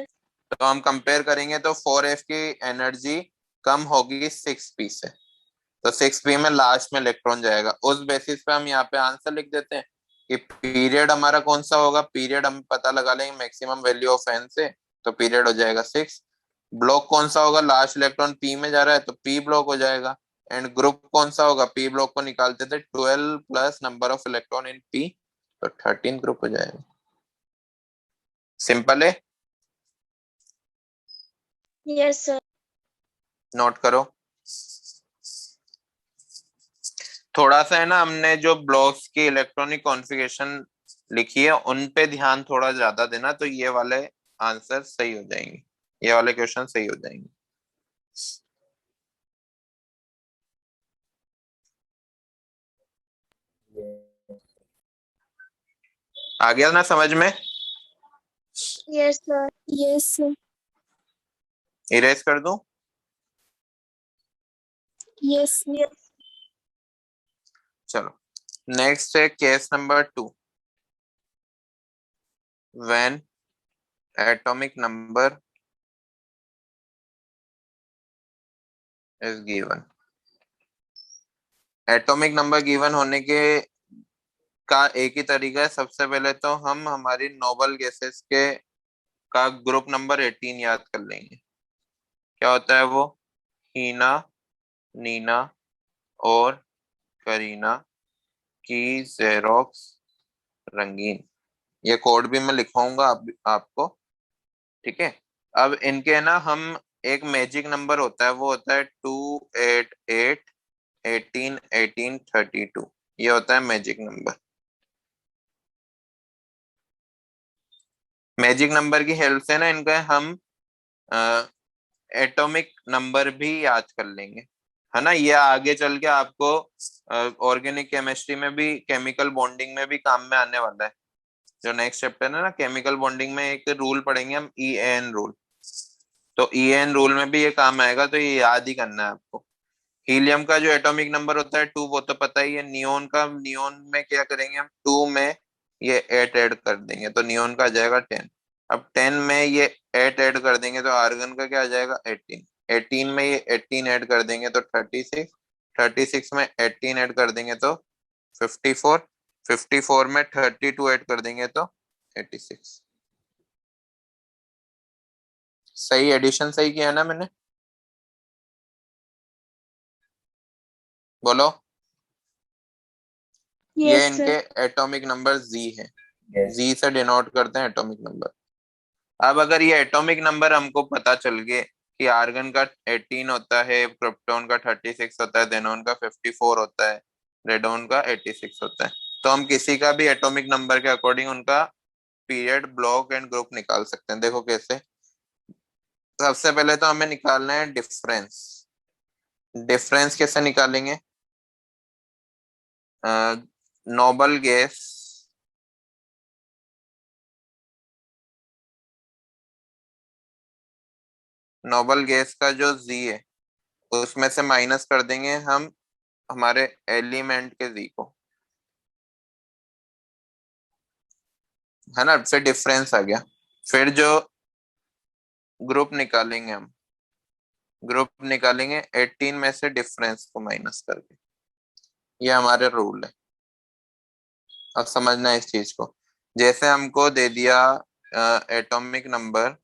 A: तो हम कंपेयर करेंगे तो 4f की एनर्जी कम होगी 6p से, तो 6p में लास्ट में इलेक्ट्रॉन जाएगा। उस बेसिस पे हम यहाँ पे आंसर लिख देते हैं कि पीरियड हमारा कौन सा होगा, पीरियड हम पता लगा लेंगे मैक्सिमम वैल्यू ऑफ एन से, तो पीरियड हो जाएगा 6। ब्लॉक कौन सा होगा, लास्ट इलेक्ट्रॉन पी में जा रहा है तो पी ब्लॉक हो जाएगा। एंड ग्रुप कौन सा होगा, पी ब्लॉक को निकालते थे 12 plus number of electron in P, तो 13 ग्रुप हो जाएगा। सिंपल है।
C: Yes, sir.
A: नोट करो। थोड़ा सा है ना, हमने जो ब्लॉक्स की इलेक्ट्रॉनिक कॉन्फ़िगरेशन लिखी है उन पे ध्यान थोड़ा ज्यादा देना, तो ये वाले आंसर सही हो जाएंगे, ये वाले क्वेश्चन सही हो जाएंगे।
B: Yes.
A: आ गया ना समझ में।
C: Yes, sir.
D: Yes, sir.
A: Erase कर दूं।
D: Yes, sir.
A: चलो नेक्स्ट है case number 2। When atomic number is given. Atomic number given होने के का एक ही तरीका है। सबसे पहले तो हम हमारी नोबल गैसेस के का ग्रुप नंबर 18 याद कर लेंगे। क्या होता है वो, हीना, नीना और करीना की जेरोक्स रंगीन। ये कोड भी मैं लिखवाऊंगा आपको, ठीक है। अब इनके ना हम एक मैजिक नंबर होता है, वो होता है 288 18 18 32। ये होता है मैजिक नंबर। मैजिक नंबर की हेल्प से ना इनका हम एटॉमिक नंबर भी याद कर लेंगे, है ना। ये आगे चल के आपको ऑर्गेनिक केमिस्ट्री में भी, केमिकल बॉन्डिंग में भी काम में आने वाला है। जो नेक्स्ट चैप्टर है ना केमिकल बॉन्डिंग में, एक रूल पढ़ेंगे हम, EN रूल। तो EN रूल में भी ये काम आएगा, तो ये याद ही करना है आपको। हीलियम का जो एटॉमिक नंबर होता है 2, वो तो पता ही है। नियोन का, नियोन में क्या करेंगे हम, 2 में ये 8 ऐड कर देंगे तो नियोन का आ जाएगा 10। अब 10 में ये 8 ऐड कर देंगे तो आर्गन का क्या आ जाएगा 18। 18 में ये 18 ऐड कर देंगे तो 36। 36 में 18 ऐड कर देंगे तो 54। 54 में 32 ऐड कर देंगे तो 86। सही एडिशन सही किया ना मैंने, बोलो। ये
C: यस
A: इनके
C: सर।
A: एटॉमिक नंबर Z है।
B: yes,
A: Z से डिनोट करते हैं एटॉमिक नंबर। अब अगर ये एटॉमिक नंबर हमको पता चल गए कि आर्गन का 18 होता है, क्रिप्टॉन का 36 होता है, जेनॉन का 54 होता है, रेडॉन का 86 होता है, तो हम किसी का भी एटॉमिक नंबर के अकॉर्डिंग उनका पीरियड, ब्लॉक एंड ग्रुप निकाल सकते हैं। देखो कैसे। सबसे पहले तो हमें निकालना है डिफरेंस। डिफरेंस कैसे निकालेंगे? नोबल गैस, नोबल गैस का जो Z है उसमें से माइनस कर देंगे हम हमारे एलिमेंट के Z को, है ना। फिर डिफरेंस आ गया। फिर जो ग्रुप निकालेंगे हम, ग्रुप निकालेंगे 18 में से डिफरेंस को माइनस करके। ये हमारे रूल है। अब समझना है इस चीज को। जैसे हमको दे दिया एटॉमिक नंबर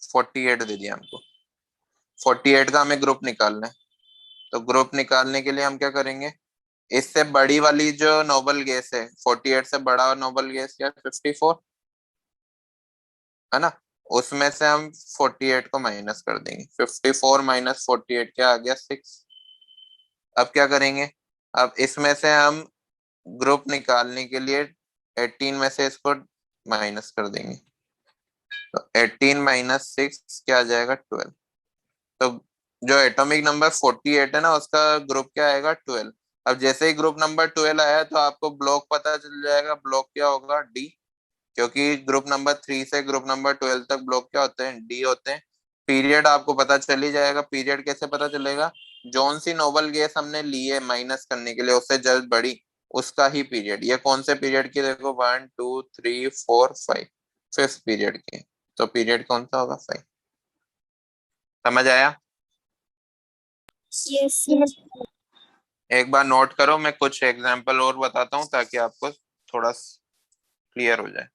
A: 48 दे दिया हमको। 48 का हमें ग्रुप निकालना है। तो ग्रुप निकालने के लिए हम क्या करेंगे, इससे बड़ी वाली जो नोबल गैस है, 48 से बड़ा नोबल गैस क्या, 54, है ना। उसमें से हम 48 को माइनस कर देंगे। 54 माइनस 48 क्या आ गया, 6। अब क्या करेंगे, अब इसमें से हम ग्रुप निकालने के लिए 18 में से इसको माइनस कर देंगे। तो 18 माइनस 6 क्या आ जाएगा, 12। तो जो एटॉमिक नंबर 48 है ना, उसका ग्रुप क्या आएगा, 12। अब जैसे ही ग्रुप नंबर 12 आया तो आपको ब्लॉक पता चल जाएगा। ब्लॉक क्या होगा, D। क्योंकि ग्रुप नंबर 3 से ग्रुप नंबर 12 तक ब्लॉक क्या होते हैं, D होते हैं। पीरियड आपको पता चल ही जाएगा। पीरियड कैसे पता चलेगा, जौन सी नोबल गैस हमने ली है माइनस करने के लिए उससे जस्ट बड़ी, उसका ही पीरियड। ये कौन से पीरियड की, देखो 1 2 3 4 5, 5th पीरियड की। तो पीरियड कौन सा होगा, 5। समझ आया?
D: Yes, sir.
A: एक बार नोट करो, मैं कुछ एग्जांपल और बताता हूँ ताकि आपको थोड़ा क्लियर हो जाए।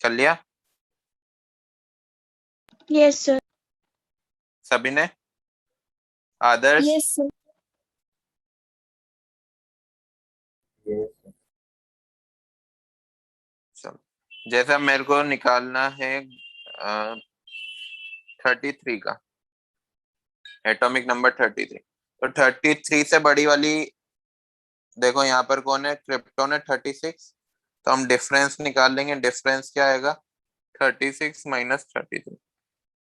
A: कर लिया
C: यस सर।
A: सभी ने? आदर्श?
D: Yes, sir.
B: yes,
A: चलो, जैसा मेरे को निकालना है 33 का एटॉमिक नंबर 33। तो 33 से बड़ी वाली, देखो यहाँ पर कौन है, क्रिप्टॉन है 36। तो हम डिफरेंस निकाल लेंगे। डिफरेंस क्या आएगा, 36 माइनस 33,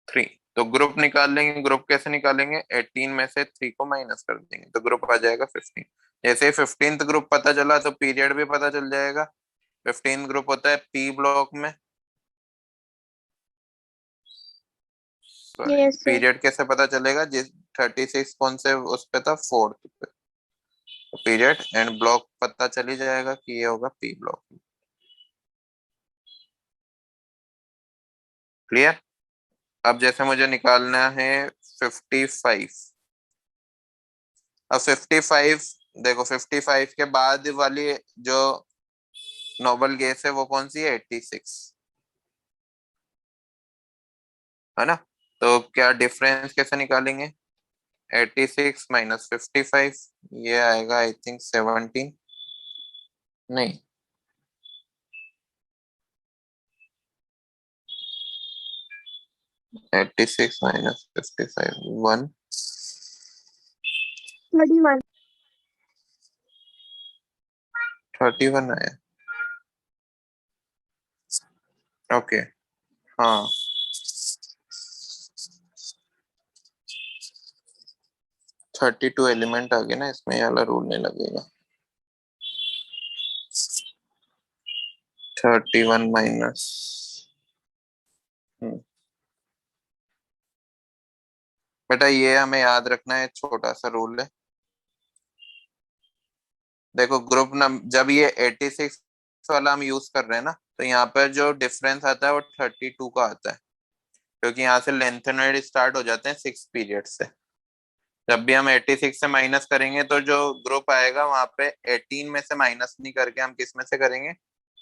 A: 3। तो ग्रुप निकाल लेंगे। ग्रुप कैसे निकालेंगे, 18 में से 3 को माइनस कर देंगे तो ग्रुप आ जाएगा 15। जैसे 15th ग्रुप पता चला तो पीरियड भी पता चल जाएगा। 15 ग्रुप होता है P ब्लॉक में। Sorry,
C: yes sir.
A: पीरियड कैसे पता चलेगा, जिस 36 कौन से उस पे था, 4th पे। तो पीरियड एंड ब्लॉक पता चल ही जाएगा कि ये होगा P ब्लॉक। क्लियर? अब जैसे मुझे निकालना है 55। अब 55, देखो 55 के बाद वाली जो नोबल गैस है वो कौन सी है? 86, है ना? तो क्या डिफरेंस कैसे निकालेंगे? 86 माइनस 55, ये आएगा आई थिंक 17, नहीं 86 माइनस 55 1
C: 31।
A: 31 आया। ओके हाँ, 32 एलिमेंट आ गए ना इसमें, ये वाला रूल नहीं लगेगा। 31 माइनस, बेटा ये हमें याद रखना है, छोटा सा रूल है। देखो ग्रुप जब ये 86 वाला हम यूज कर रहे हैं ना, तो यहाँ पर जो डिफरेंस आता है वो 32 का आता है, क्योंकि यहाँ से लेंथेनॉइड स्टार्ट हो जाते हैं 6 पीरियड से। जब भी हम 86 से माइनस करेंगे तो जो ग्रुप आएगा वहां पे 18 में से माइनस नहीं करके हम किस में से करेंगे?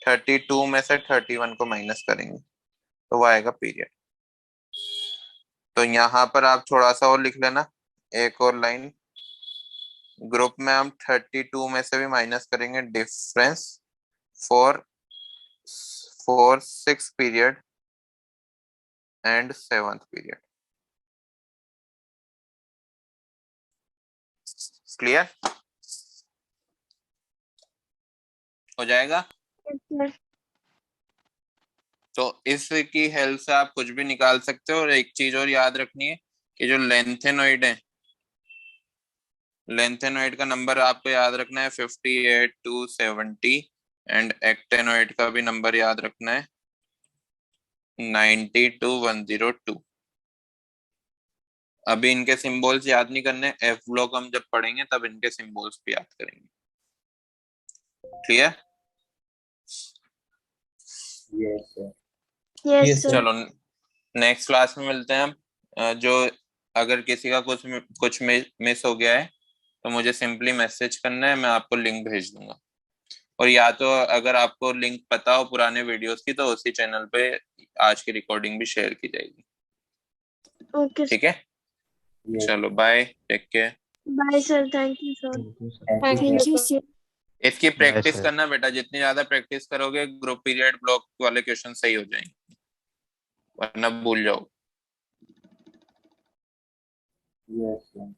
A: 32 में से 31 को माइनस करेंगे, तो वो आएगा पीरियड। तो यहाँ पर आप थोड़ा सा और लिख लेना, एक और लाइन, ग्रुप में हम 32 में से भी माइनस करेंगे difference for 6 period and 7th period. Clear हो जाएगा?
C: सर
A: तो इसकी हेल्प से आप कुछ भी निकाल सकते हो। और एक चीज और याद रखनी है कि जो लेंथेनॉइड है, लेंथेनॉइड का नंबर आपको याद रखना है 58 to 70, एंड एक्टेनॉइड का भी नंबर याद रखना है 90 to 102। अभी इनके सिंबल्स याद नहीं करने, एफ ब्लॉक हम जब पढ़ेंगे तब इनके सिंबल्स भी याद करेंगे। Clear?
B: Yes sir.
C: Yes sir.
A: चलो नेक्स्ट क्लास में मिलते हैं हम। जो अगर किसी का कुछ मिस हो गया है तो मुझे सिंपली मैसेज करना है, मैं आपको लिंक भेज दूंगा। और या तो अगर आपको लिंक पता हो पुराने वीडियोस की, तो उसी चैनल पे आज की रिकॉर्डिंग भी शेयर की जाएगी।
C: ओके
A: ठीक है, चलो bye, take care.
C: Bye sir, thank you sir.
B: Thank you
D: thank you
B: sir.
D: Sir.
A: इसकी प्रैक्टिस
E: sir.
A: करना बेटा, जितनी ज्यादा प्रैक्टिस करोगे ग्रुप पीरियड ब्लॉक वाले क्वेश्चन सही हो जाएंगे, वरना भूल जाओ।
B: Yes sir.